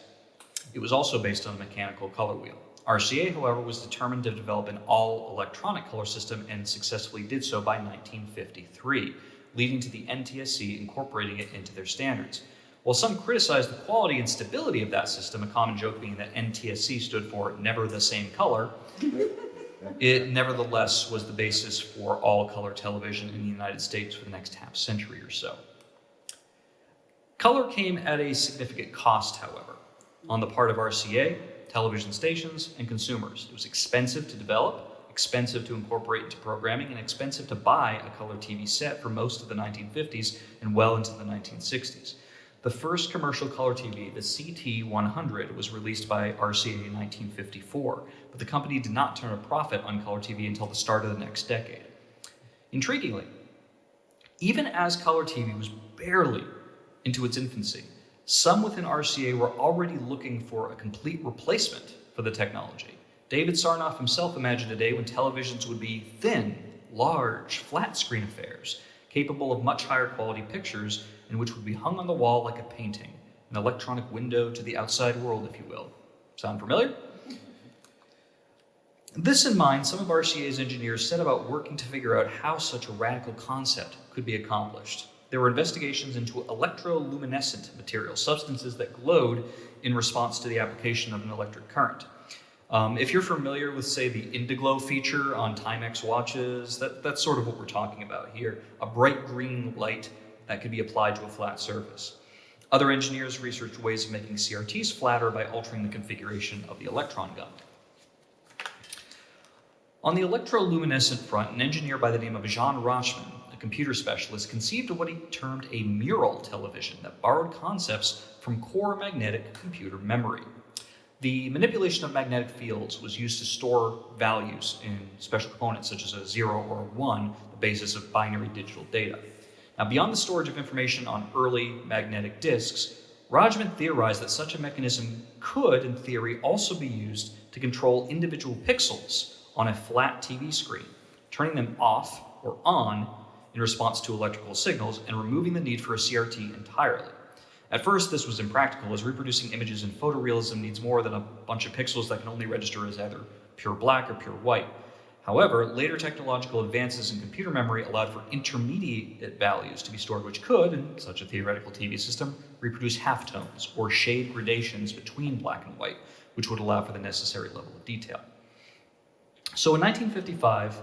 It was also based on a mechanical color wheel. RCA, however, was determined to develop an all-electronic color system and successfully did so by 1953, leading to the NTSC incorporating it into their standards. While some criticized the quality and stability of that system, a common joke being that NTSC stood for never the same color, it nevertheless was the basis for all-color television in the United States for the next half century or so. Color came at a significant cost, however, on the part of RCA, television stations, and consumers. It was expensive to develop, expensive to incorporate into programming, and expensive to buy a color TV set for most of the 1950s and well into the 1960s. The first commercial color TV, the CT-100, was released by RCA in 1954, but the company did not turn a profit on color TV until the start of the next decade. Intriguingly, even as color TV was barely into its infancy, some within RCA were already looking for a complete replacement for the technology. David Sarnoff himself imagined a day when televisions would be thin, large, flat-screen affairs, capable of much higher quality pictures, and which would be hung on the wall like a painting, an electronic window to the outside world, if you will. Sound familiar? This in mind, some of RCA's engineers set about working to figure out how such a radical concept could be accomplished. There were investigations into electroluminescent materials, substances that glowed in response to the application of an electric current. If you're familiar with, say, the Indiglo feature on Timex watches, that's sort of what we're talking about here, a bright green light that could be applied to a flat surface. Other engineers researched ways of making CRTs flatter by altering the configuration of the electron gun. On the electroluminescent front, an engineer by the name of Jean Rochman, a computer specialist, conceived of what he termed a mural television that borrowed concepts from core magnetic computer memory. The manipulation of magnetic fields was used to store values in special components such as a 0 or a 1, the basis of binary digital data. Now, beyond the storage of information on early magnetic disks, Rochman theorized that such a mechanism could, in theory, also be used to control individual pixels on a flat TV screen, turning them off or on in response to electrical signals and removing the need for a CRT entirely. At first, this was impractical, as reproducing images in photorealism needs more than a bunch of pixels that can only register as either pure black or pure white. However, later technological advances in computer memory allowed for intermediate values to be stored, which could, in such a theoretical TV system, reproduce halftones or shade gradations between black and white, which would allow for the necessary level of detail. So in 1955,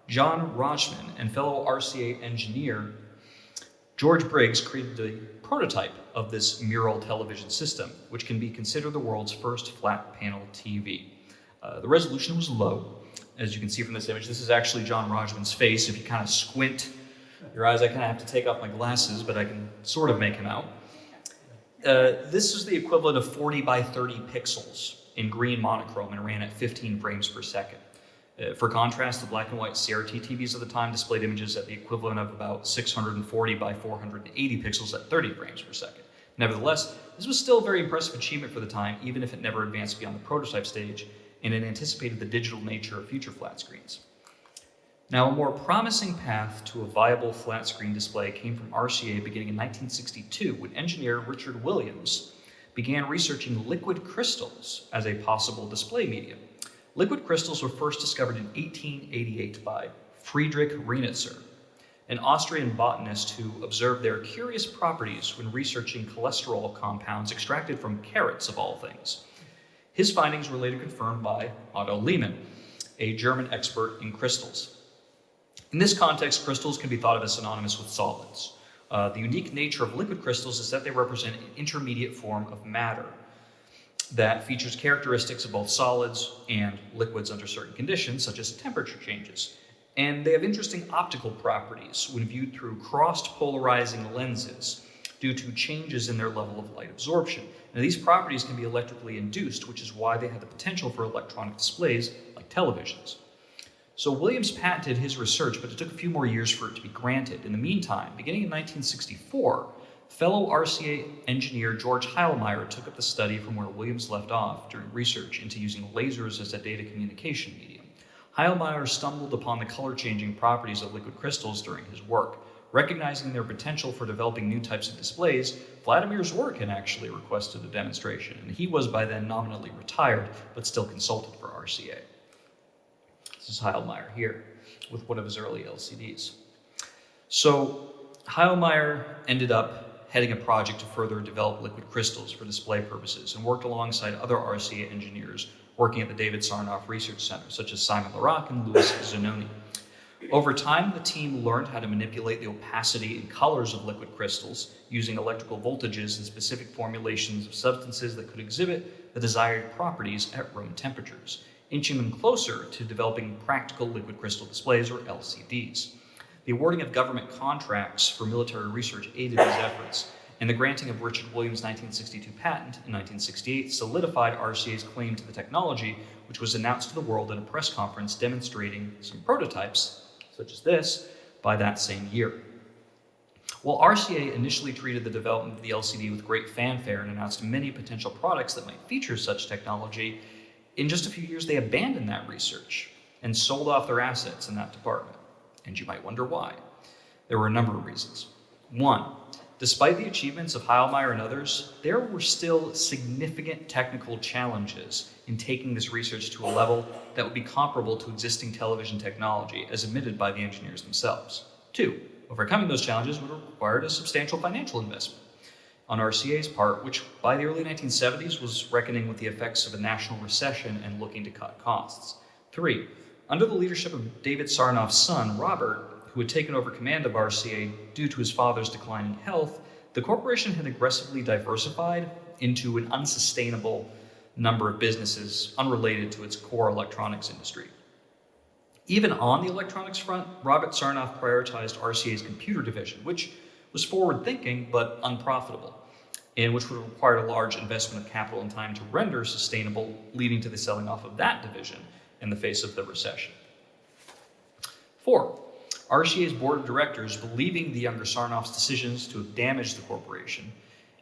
John Rajman and fellow RCA engineer George Briggs created the prototype of this mural television system, which can be considered the world's first flat panel TV. The resolution was low. As you can see from this image, this is actually John Rajman's face. If you kind of squint your eyes, I kind of have to take off my glasses, but I can sort of make him out. This is the equivalent of 40 by 30 pixels in green monochrome and ran at 15 frames per second. For contrast, the black and white CRT TVs of the time displayed images at the equivalent of about 640 by 480 pixels at 30 frames per second. Nevertheless, this was still a very impressive achievement for the time, even if it never advanced beyond the prototype stage, and it anticipated the digital nature of future flat screens. Now, a more promising path to a viable flat screen display came from RCA beginning in 1962, when engineer Richard Williams began researching liquid crystals as a possible display medium. Liquid crystals were first discovered in 1888 by Friedrich Reinitzer, an Austrian botanist who observed their curious properties when researching cholesterol compounds extracted from carrots, of all things. His findings were later confirmed by Otto Lehmann, a German expert in crystals. In this context, crystals can be thought of as synonymous with solids. The unique nature of liquid crystals is that they represent an intermediate form of matter that features characteristics of both solids and liquids under certain conditions, such as temperature changes. And they have interesting optical properties when viewed through crossed polarizing lenses due to changes in their level of light absorption. Now, these properties can be electrically induced, which is why they have the potential for electronic displays like televisions. So Williams patented his research, but it took a few more years for it to be granted. In the meantime, beginning in 1964, fellow RCA engineer George Heilmeyer took up the study from where Williams left off during research into using lasers as a data communication medium. Heilmeyer stumbled upon the color-changing properties of liquid crystals during his work. Recognizing their potential for developing new types of displays, Vladimir Zworykin actually requested a demonstration, and he was by then nominally retired, but still consulted for RCA. This is Heilmeyer here with one of his early LCDs. So Heilmeyer ended up heading a project to further develop liquid crystals for display purposes and worked alongside other RCA engineers working at the David Sarnoff Research Center, such as Simon Laroque and Louis Zanoni. Over time, the team learned how to manipulate the opacity and colors of liquid crystals using electrical voltages and specific formulations of substances that could exhibit the desired properties at room temperatures, inching them closer to developing practical liquid crystal displays, or LCDs. The awarding of government contracts for military research aided these efforts, and the granting of Richard Williams' 1962 patent in 1968 solidified RCA's claim to the technology, which was announced to the world at a press conference demonstrating some prototypes, such as this, by that same year. While RCA initially treated the development of the LCD with great fanfare and announced many potential products that might feature such technology, in just a few years they abandoned that research and sold off their assets in that department. And you might wonder why. There were a number of reasons. One, despite the achievements of Heilmeyer and others, there were still significant technical challenges in taking this research to a level that would be comparable to existing television technology, as admitted by the engineers themselves. Two, overcoming those challenges would have required a substantial financial investment on RCA's part, which by the early 1970s was reckoning with the effects of a national recession and looking to cut costs. Three, under the leadership of David Sarnoff's son, Robert, who had taken over command of RCA due to his father's declining health, the corporation had aggressively diversified into an unsustainable number of businesses unrelated to its core electronics industry. Even on the electronics front, Robert Sarnoff prioritized RCA's computer division, which was forward-thinking but unprofitable, and which would have required a large investment of capital and time to render sustainable, leading to the selling off of that division in the face of the recession. Four, RCA's board of directors, believing the younger Sarnoff's decisions to have damaged the corporation,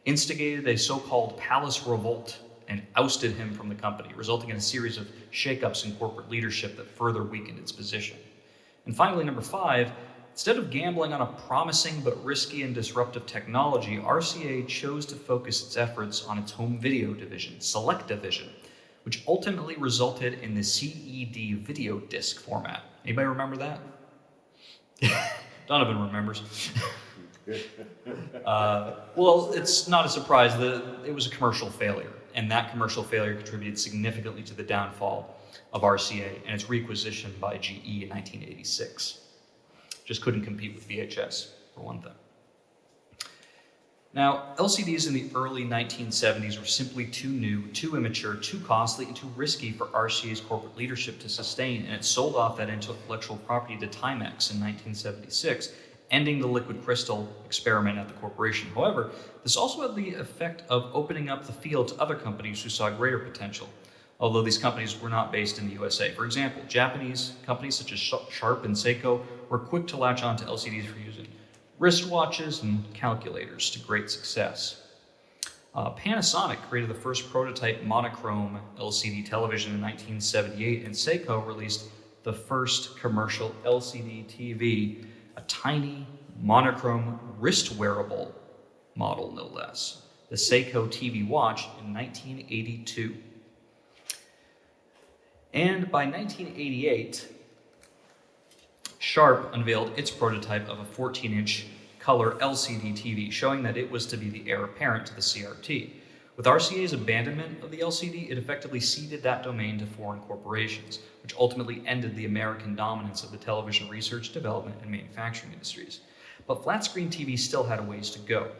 instigated a so-called palace revolt and ousted him from the company, resulting in a series of shakeups in corporate leadership that further weakened its position. And finally, number 5, instead of gambling on a promising but risky and disruptive technology, RCA chose to focus its efforts on its home video division, SelectaVision, which ultimately resulted in the CED video disc format. Anybody remember that? Donovan remembers. Well, it's not a surprise that it was a commercial failure, and that commercial failure contributed significantly to the downfall of RCA and its requisition by GE in 1986. Just couldn't compete with VHS, for one thing. Now, LCDs in the early 1970s were simply too new, too immature, too costly, and too risky for RCA's corporate leadership to sustain, and it sold off that intellectual property to Timex in 1976, ending the liquid crystal experiment at the corporation. However, this also had the effect of opening up the field to other companies who saw greater potential, although these companies were not based in the USA. For example, Japanese companies such as Sharp and Seiko were quick to latch on to LCDs for use in wristwatches and calculators to great success. Panasonic created the first prototype monochrome LCD television in 1978, and Seiko released the first commercial LCD TV, a tiny monochrome wrist-wearable model, no less, the Seiko TV Watch, in 1982. And by 1988, Sharp unveiled its prototype of a 14-inch color LCD TV, showing that it was to be the heir apparent to the CRT. With RCA's abandonment of the LCD, it effectively ceded that domain to foreign corporations, which ultimately ended the American dominance of the television research, development, and manufacturing industries. But flat-screen TV still had a ways to go.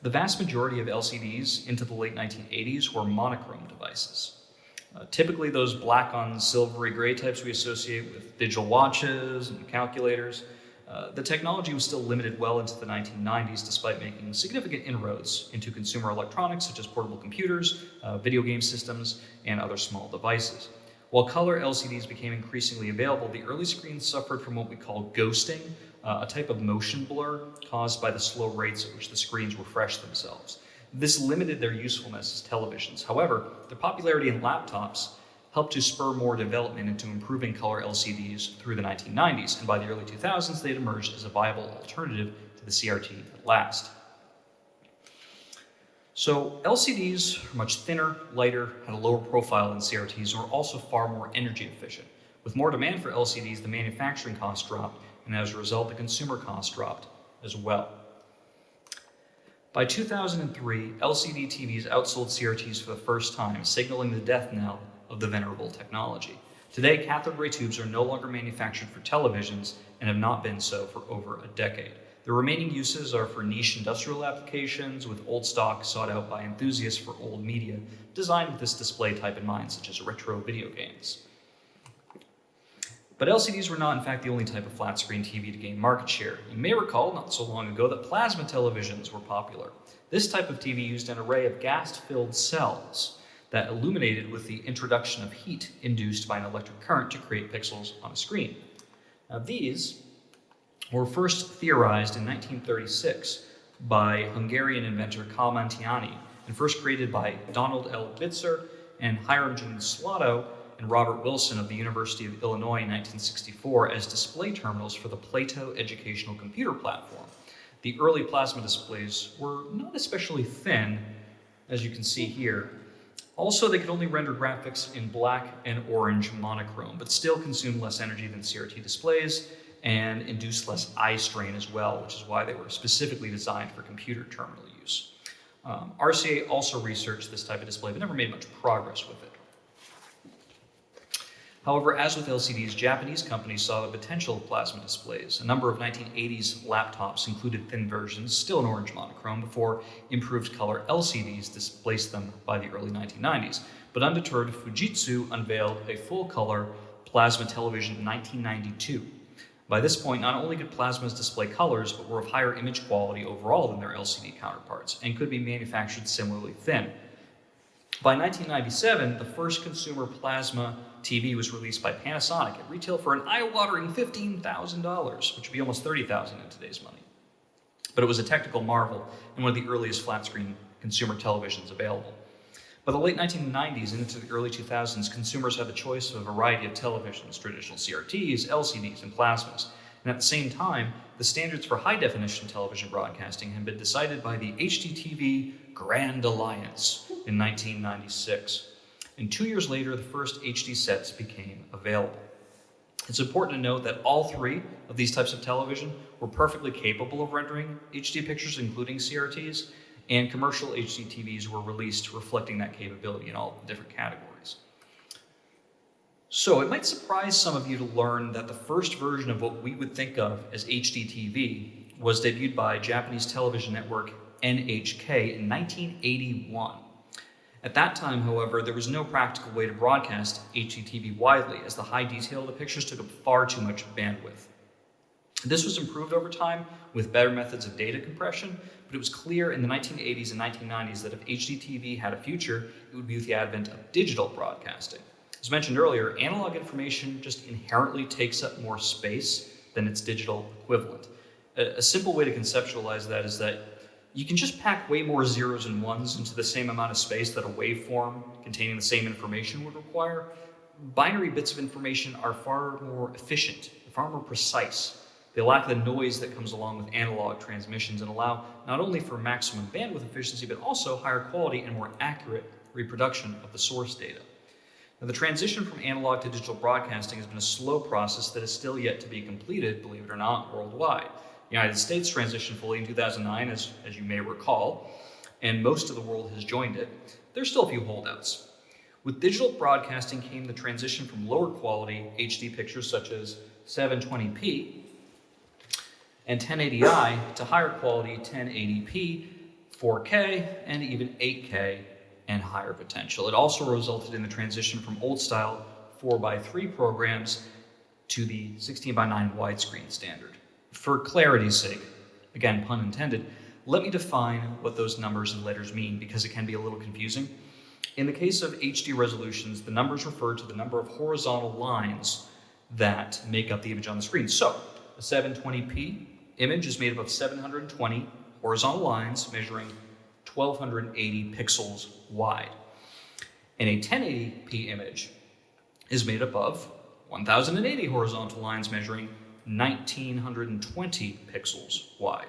The vast majority of LCDs into the late 1980s were monochrome devices. Typically those black on silvery gray types we associate with digital watches and calculators. The technology was still limited well into the 1990s, despite making significant inroads into consumer electronics such as portable computers, video game systems, and other small devices. While color LCDs became increasingly available, the early screens suffered from what we call ghosting, a type of motion blur caused by the slow rates at which the screens refresh themselves. This limited their usefulness as televisions. However, their popularity in laptops helped to spur more development into improving color LCDs through the 1990s, and by the early 2000s, they'd emerged as a viable alternative to the CRT at last. So LCDs are much thinner, lighter, had a lower profile than CRTs, and were also far more energy efficient. With more demand for LCDs, the manufacturing cost dropped, and as a result, the consumer cost dropped as well. By 2003, LCD TVs outsold CRTs for the first time, signaling the death knell of the venerable technology. Today, cathode ray tubes are no longer manufactured for televisions and have not been so for over a decade. The remaining uses are for niche industrial applications, with old stock sought out by enthusiasts for old media, designed with this display type in mind, such as retro video games. But LCDs were not, in fact, the only type of flat-screen TV to gain market share. You may recall, not so long ago, that plasma televisions were popular. This type of TV used an array of gas-filled cells that illuminated with the introduction of heat induced by an electric current to create pixels on a screen. Now, these were first theorized in 1936 by Hungarian inventor Kalmantiani, and first created by Donald L. Bitzer and Hiram G. Slotto and Robert Wilson of the University of Illinois in 1964 as display terminals for the Plato educational computer platform. The early plasma displays were not especially thin, as you can see here. Also, they could only render graphics in black and orange monochrome, but still consumed less energy than CRT displays and induced less eye strain as well, which is why they were specifically designed for computer terminal use. RCA also researched this type of display, but never made much progress with it. However, as with LCDs, Japanese companies saw the potential of plasma displays. A number of 1980s laptops included thin versions, still in orange monochrome, before improved color LCDs displaced them by the early 1990s. But undeterred, Fujitsu unveiled a full-color plasma television in 1992. By this point, not only could plasmas display colors, but were of higher image quality overall than their LCD counterparts, and could be manufactured similarly thin. By 1997, the first consumer plasma TV was released by Panasonic at retail for an eye-watering $15,000, which would be almost $30,000 in today's money. But it was a technical marvel and one of the earliest flat-screen consumer televisions available. By the late 1990s and into the early 2000s, consumers had the choice of a variety of televisions, traditional CRTs, LCDs, and plasmas. And at the same time, the standards for high-definition television broadcasting had been decided by the HDTV Grand Alliance in 1996. And 2 years later, the first HD sets became available. It's important to note that all three of these types of television were perfectly capable of rendering HD pictures, including CRTs, and commercial HD TVs were released reflecting that capability in all the different categories. So it might surprise some of you to learn that the first version of what we would think of as HD TV was debuted by Japanese television network NHK in 1981. At that time, however, there was no practical way to broadcast HDTV widely, as the high detail of the pictures took up far too much bandwidth. This was improved over time with better methods of data compression, but it was clear in the 1980s and 1990s that if HDTV had a future, it would be with the advent of digital broadcasting. As mentioned earlier, analog information just inherently takes up more space than its digital equivalent. A simple way to conceptualize that is that you can just pack way more zeros and ones into the same amount of space that a waveform containing the same information would require. Binary bits of information are far more efficient, far more precise. They lack the noise that comes along with analog transmissions and allow not only for maximum bandwidth efficiency, but also higher quality and more accurate reproduction of the source data. Now, the transition from analog to digital broadcasting has been a slow process that is still yet to be completed, believe it or not, worldwide. The United States transitioned fully in 2009, as you may recall, and most of the world has joined it. There's still a few holdouts. With digital broadcasting came the transition from lower quality HD pictures such as 720p and 1080i to higher quality 1080p, 4K, and even 8K and higher potential. It also resulted in the transition from old style 4:3 programs to the 16:9 widescreen standard. For clarity's sake, again, pun intended, let me define what those numbers and letters mean because it can be a little confusing. In the case of HD resolutions, the numbers refer to the number of horizontal lines that make up the image on the screen. So, a 720p image is made up of 720 horizontal lines measuring 1280 pixels wide. And a 1080p image is made up of 1080 horizontal lines measuring 1920 pixels wide.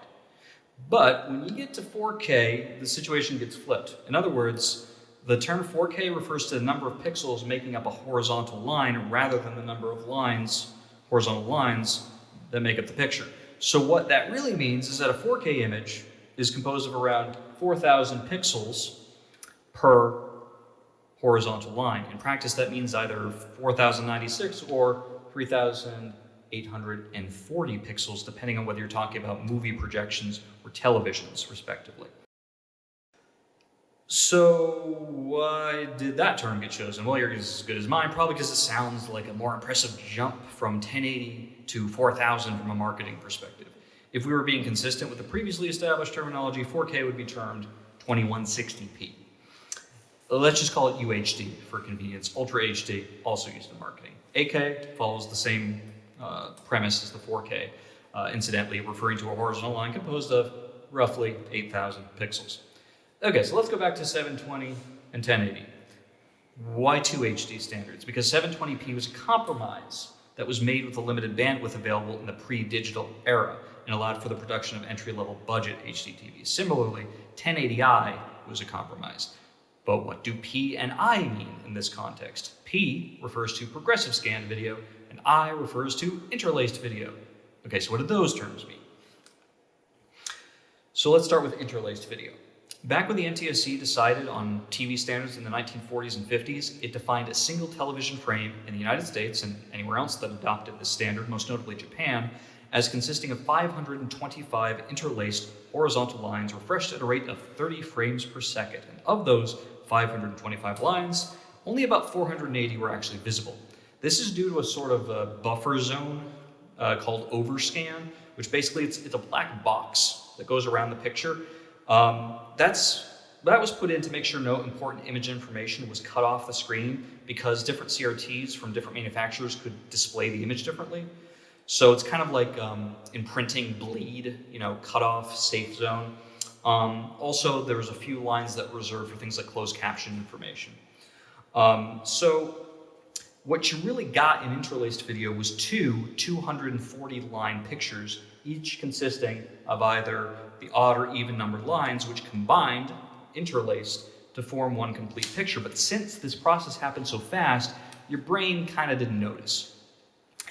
But when you get to 4K, the situation gets flipped. In other words, the term 4K refers to the number of pixels making up a horizontal line rather than the number of lines, horizontal lines, that make up the picture. So what that really means is that a 4K image is composed of around 4,000 pixels per horizontal line. In practice, that means either 4,096 or 3,840 pixels, depending on whether you're talking about movie projections or televisions, respectively. So why did that term get chosen? Well, yours is as good as mine, probably because it sounds like a more impressive jump from 1080 to 4,000 from a marketing perspective. If we were being consistent with the previously established terminology, 4K would be termed 2160p. Let's just call it UHD for convenience. Ultra HD, also used in marketing. 8K follows the same premise as the 4K, incidentally referring to a horizontal line composed of roughly 8,000 pixels. Okay, so let's go back to 720 and 1080. Why two HD standards? Because 720p was a compromise that was made with the limited bandwidth available in the pre-digital era and allowed for the production of entry-level budget HD TVs. Similarly, 1080i was a compromise. But what do P and I mean in this context? P refers to progressive scan video, and I refers to interlaced video. Okay, so what do those terms mean? So let's start with interlaced video. Back when the NTSC decided on TV standards in the 1940s and 50s, it defined a single television frame in the United States and anywhere else that adopted this standard, most notably Japan, as consisting of 525 interlaced horizontal lines refreshed at a rate of 30 frames per second. And of those 525 lines, only about 480 were actually visible. This is due to a sort of a buffer zone called overscan, which basically it's a black box that goes around the picture. That was put in to make sure no important image information was cut off the screen because different CRTs from different manufacturers could display the image differently. So it's kind of like in printing bleed, cut off, safe zone. Also, there was a few lines that were reserved for things like closed caption information. So what you really got in interlaced video was two 240-line pictures, each consisting of either the odd or even numbered lines, which combined, interlaced, to form one complete picture. But since this process happened so fast, your brain kind of didn't notice.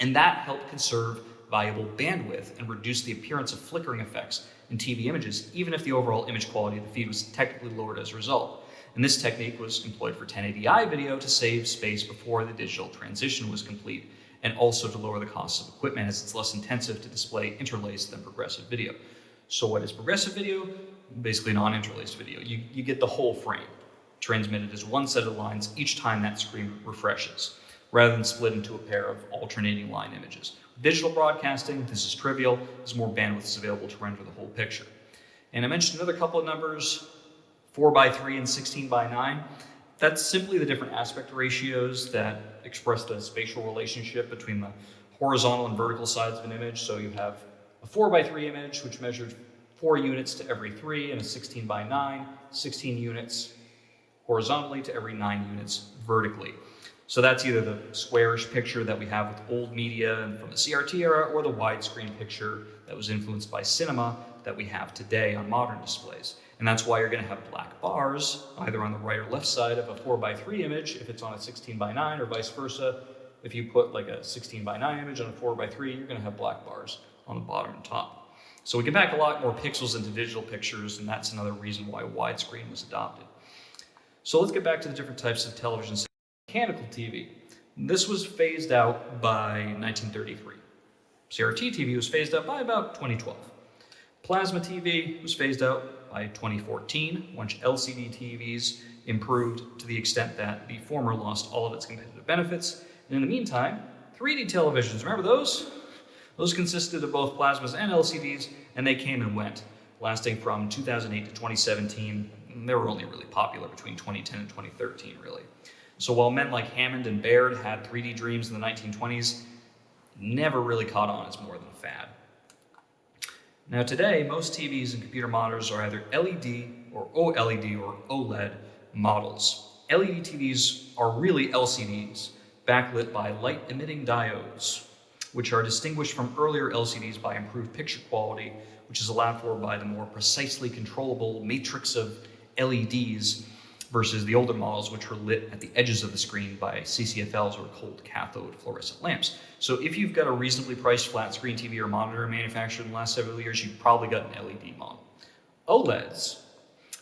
And that helped conserve valuable bandwidth and reduce the appearance of flickering effects in TV images, even if the overall image quality of the feed was technically lowered as a result. And this technique was employed for 1080i video to save space before the digital transition was complete, and also to lower the cost of equipment, as it's less intensive to display interlaced than progressive video. So what is progressive video? Basically non-interlaced video. You get the whole frame transmitted as one set of lines each time that screen refreshes, rather than split into a pair of alternating line images. With digital broadcasting, this is trivial, as more bandwidth is available to render the whole picture. And I mentioned another couple of numbers, 4:3 and 16:9. That's simply the different aspect ratios that express the spatial relationship between the horizontal and vertical sides of an image. So you have a 4:3 image, which measures 4 units to every 3, and a 16:9, 16 units horizontally to every 9 units vertically. So that's either the squarish picture that we have with old media and from the CRT era, or the widescreen picture that was influenced by cinema that we have today on modern displays. And that's why you're going to have black bars either on the right or left side of a 4:3 image if it's on a 16:9, or vice versa. If you put like a 16:9 image on a 4:3, you're going to have black bars on the bottom and top. So we can pack a lot more pixels into digital pictures, and that's another reason why widescreen was adopted. So let's get back to the different types of television. Mechanical TV. This was phased out by 1933. CRT TV was phased out by about 2012. Plasma TV was phased out by 2014, once LCD TVs improved to the extent that the former lost all of its competitive benefits. And in the meantime, 3D televisions, remember those? Those consisted of both plasmas and LCDs, and they came and went, lasting from 2008 to 2017. They were only really popular between 2010 and 2013, really. So while men like Hammond and Baird had 3D dreams in the 1920s, never really caught on as more than a fad. Now today, most TVs and computer monitors are either LED or OLED or OLED models. LED TVs are really LCDs, backlit by light-emitting diodes, which are distinguished from earlier LCDs by improved picture quality, which is allowed for by the more precisely controllable matrix of LEDs versus the older models, which were lit at the edges of the screen by CCFLs, or cold cathode fluorescent lamps. So if you've got a reasonably priced flat screen TV or monitor manufactured in the last several years, you've probably got an LED model. OLEDs,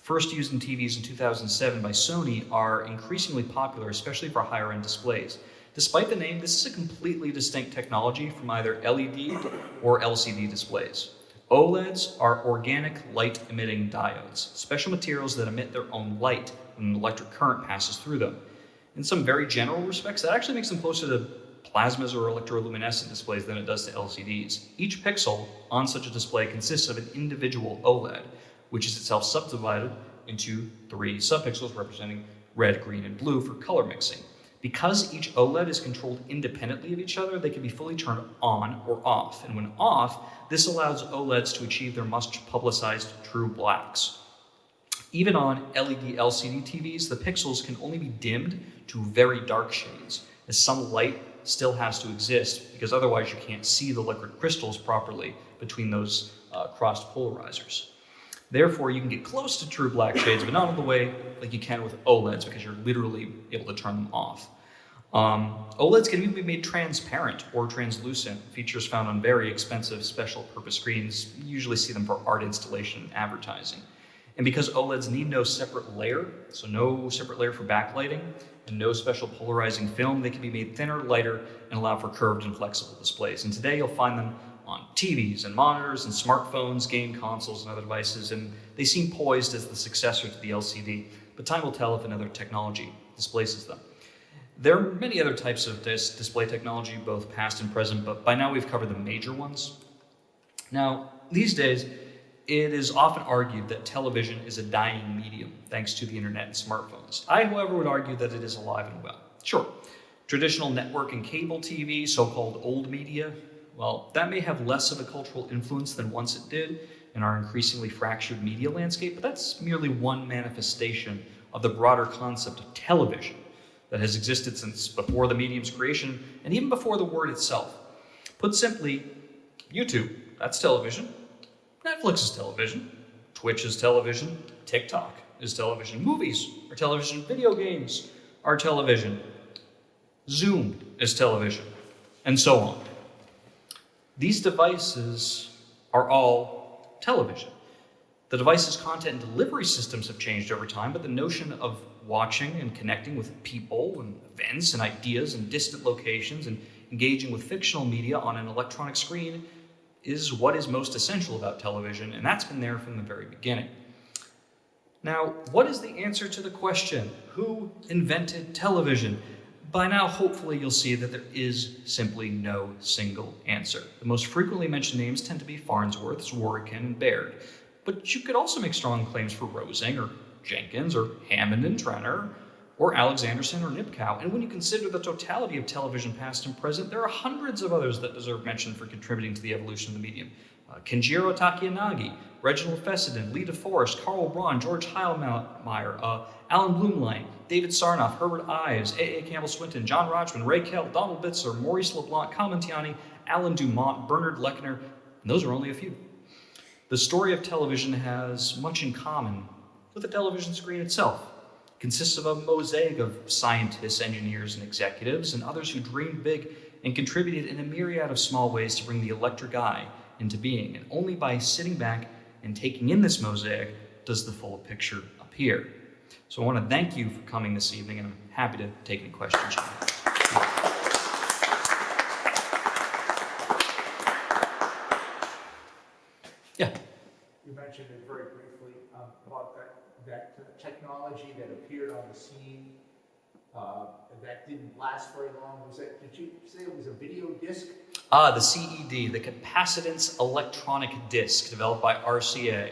first used in TVs in 2007 by Sony, are increasingly popular, especially for higher end displays. Despite the name, this is a completely distinct technology from either LED or LCD displays. OLEDs are organic light-emitting diodes, special materials that emit their own light when an electric current passes through them. In some very general respects, that actually makes them closer to plasmas or electroluminescent displays than it does to LCDs. Each pixel on such a display consists of an individual OLED, which is itself subdivided into 3 subpixels representing red, green, and blue for color mixing. Because each OLED is controlled independently of each other, they can be fully turned on or off. And when off, this allows OLEDs to achieve their much publicized true blacks. Even on LED LCD TVs, the pixels can only be dimmed to very dark shades, as some light still has to exist, because otherwise you can't see the liquid crystals properly between those crossed polarizers. Therefore, you can get close to true black shades, but not all the way like you can with OLEDs, because you're literally able to turn them off. OLEDs can even be made transparent or translucent, features found on very expensive special purpose screens. You usually see them for art installation and advertising. And because OLEDs need no separate layer, so no separate layer for backlighting, and no special polarizing film, they can be made thinner, lighter, and allow for curved and flexible displays. And today you'll find them on TVs and monitors and smartphones, game consoles, and other devices, and they seem poised as the successor to the LCD, but time will tell if another technology displaces them. There are many other types of display technology, both past and present, but by now we've covered the major ones. Now, these days, it is often argued that television is a dying medium, thanks to the internet and smartphones. I, however, would argue that it is alive and well. Sure, traditional network and cable TV, so-called old media, well, that may have less of a cultural influence than once it did, in our increasingly fractured media landscape, but that's merely one manifestation of the broader concept of television that has existed since before the medium's creation and even before the word itself. Put simply, YouTube, that's television. Netflix is television. Twitch is television. TikTok is television. Movies are television. Video games are television. Zoom is television. And so on. These devices are all television. The device's content and delivery systems have changed over time, but the notion of watching and connecting with people and events and ideas in distant locations and engaging with fictional media on an electronic screen is what is most essential about television, and that's been there from the very beginning. Now, what is the answer to the question, who invented television? By now, hopefully, you'll see that there is simply no single answer. The most frequently mentioned names tend to be Farnsworth, Zworykin, and Baird. But you could also make strong claims for Rosing, or Jenkins, or Hammond and Trenner, or Alexanderson, or Nipkow. And when you consider the totality of television past and present, there are hundreds of others that deserve mention for contributing to the evolution of the medium. Kenjiro Takiyanagi, Reginald Fessenden, Lee DeForest, Carl Braun, George Heilmeyer, Alan Blumlein, David Sarnoff, Herbert Ives, A.A. Campbell-Swinton, John Rochman, Ray Kell, Donald Bitzer, Maurice LeBlanc, Cal Montiani, Alan Dumont, Bernard Lechner, and those are only a few. The story of television has much in common with the television screen itself. It consists of a mosaic of scientists, engineers, and executives, and others who dreamed big and contributed in a myriad of small ways to bring the electric eye into being. And only by sitting back and taking in this mosaic does the full picture appear. So I want to thank you for coming this evening, and I'm happy to take any questions. Yeah. You mentioned it very briefly about that technology that appeared on the scene that didn't last very long. Did you say it was a video disc? The CED, the capacitance electronic disc, developed by RCA.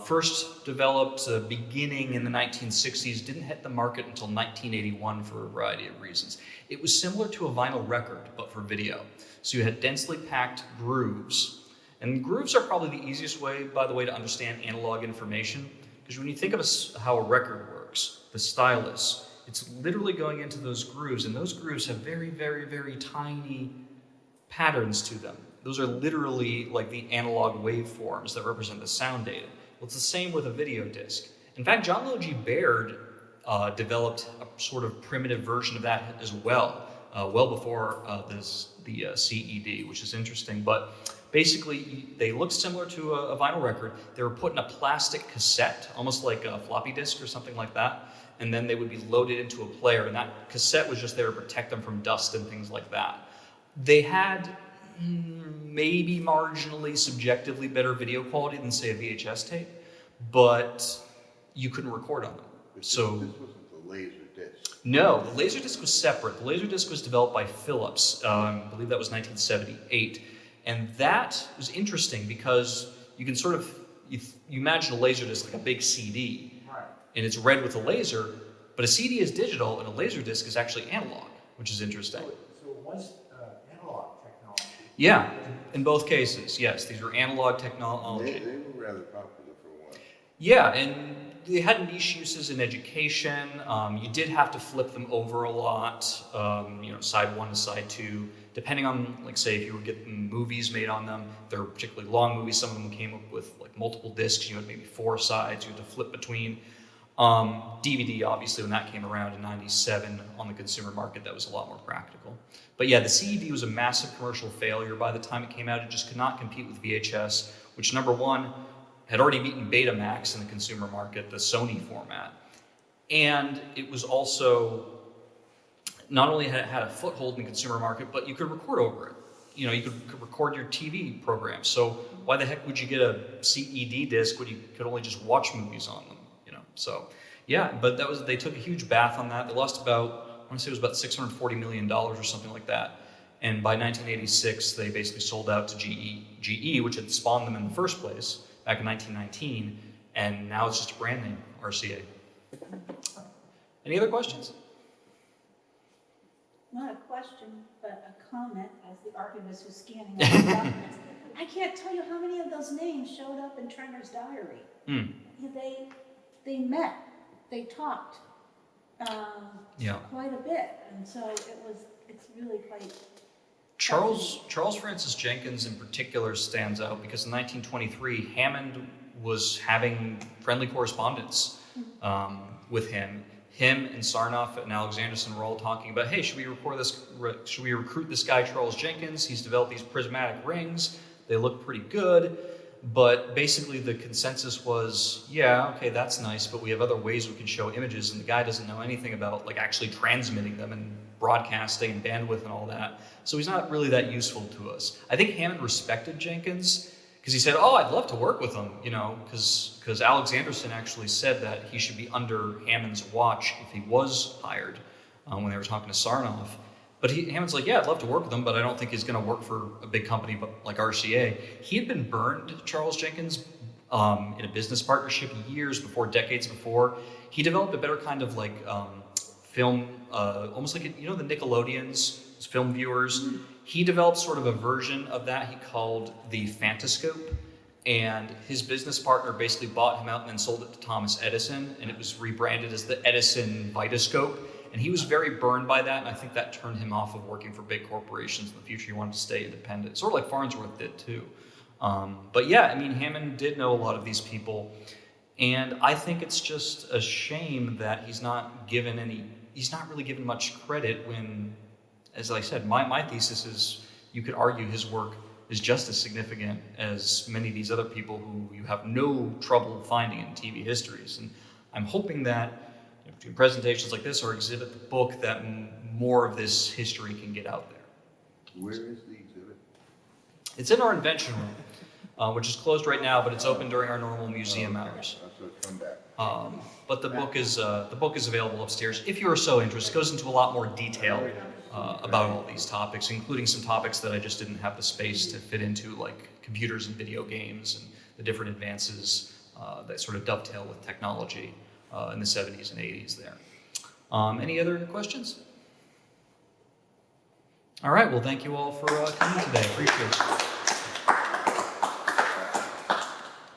First developed beginning in the 1960s, didn't hit the market until 1981 for a variety of reasons. It was similar to a vinyl record, but for video. So you had densely packed grooves. And grooves are probably the easiest way, by the way, to understand analog information. Because when you think of how a record works, the stylus, it's literally going into those grooves, and those grooves have very, very, very tiny patterns to them. Those are literally like the analog waveforms that represent the sound data. Well, it's the same with a video disc. In fact, John Logie Baird developed a sort of primitive version of that as well, well before the CED, which is interesting. But basically, they looked similar to a vinyl record. They were put in a plastic cassette, almost like a floppy disk or something like that, and then they would be loaded into a player, and that cassette was just there to protect them from dust and things like that. They had maybe marginally, subjectively better video quality than, say, a VHS tape, but you couldn't record on them. So this wasn't the laser disc. No, the laser disc was separate. The laser disc was developed by Philips. I believe that was 1978. And that was interesting because you can sort of, you imagine a laser disc like a big CD. Right. And it's read with a laser, but a CD is digital and a laser disc is actually analog, which is interesting. So it was analog technology. Yeah, in both cases, yes. These were analog technology. They were rather popular for a while. Yeah, and they had niche uses in education. You did have to flip them over a lot, side one to side two, depending on, like, say, if you were getting movies made on them. They're particularly long movies. Some of them came up with like multiple discs. You had maybe 4 sides you had to flip between. DVD, obviously, when that came around in 97 on the consumer market, that was a lot more practical. But yeah, the CED was a massive commercial failure. By the time it came out, it just could not compete with VHS, which, number one, had already beaten Betamax in the consumer market, the Sony format. And it was also, not only had it had a foothold in the consumer market, but you could record over it. You could record your TV programs. So why the heck would you get a CED disc when you could only just watch movies on them? So yeah, but they took a huge bath on that. They lost about, I want to say it was about $640 million or something like that. And by 1986, they basically sold out to GE, which had spawned them in the first place back in 1919. And now it's just a brand name, RCA. Any other questions? Not a question, but a comment as the archivist who's scanning all the documents. I can't tell you how many of those names showed up in Turner's diary. Mm. They met, they talked Yeah. quite a bit, and so it's really quite. Charles Francis Jenkins in particular stands out because in 1923, Hammond was having friendly correspondence with him. Him and Sarnoff and Alexanderson were all talking about, hey, should we recruit this guy, Charles Jenkins? He's developed these prismatic rings. They look pretty good. But basically the consensus was, yeah, okay, that's nice, but we have other ways we can show images, and the guy doesn't know anything about like actually transmitting them and broadcasting and bandwidth and all that. So he's not really that useful to us. I think Hammond respected Jenkins because he said, oh, I'd love to work with him, you know, because Alexanderson actually said that he should be under Hammond's watch if he was hired when they were talking to Sarnoff. But Hammond's like, yeah, I'd love to work with him, but I don't think he's going to work for a big company like RCA. He had been burned, Charles Jenkins, in a business partnership decades before. He developed a better kind of like film, almost like, you know, the Nickelodeons, film viewers. Mm-hmm. He developed sort of a version of that he called the Fantascope. And his business partner basically bought him out and then sold it to Thomas Edison, and it was rebranded as the Edison Vitascope. And he was very burned by that, and I think that turned him off of working for big corporations in the future. He wanted to stay independent, sort of like Farnsworth did too. But yeah, I mean, Hammond did know a lot of these people, and I think it's just a shame that he's not really given much credit when, as I said, my thesis is you could argue his work is just as significant as many of these other people who you have no trouble finding in TV histories. And I'm hoping that between presentations like this or exhibit the book that more of this history can get out there. Where is the exhibit? It's in our invention room, which is closed right now, but it's open during our normal museum hours. So come back. But the book is available upstairs if you are so interested. It goes into a lot more detail about all these topics, including some topics that I just didn't have the space to fit into, like computers and video games and the different advances that sort of dovetail with technology in the 70s and 80s there. Any other questions? All right, well, thank you all for coming today. Appreciate it.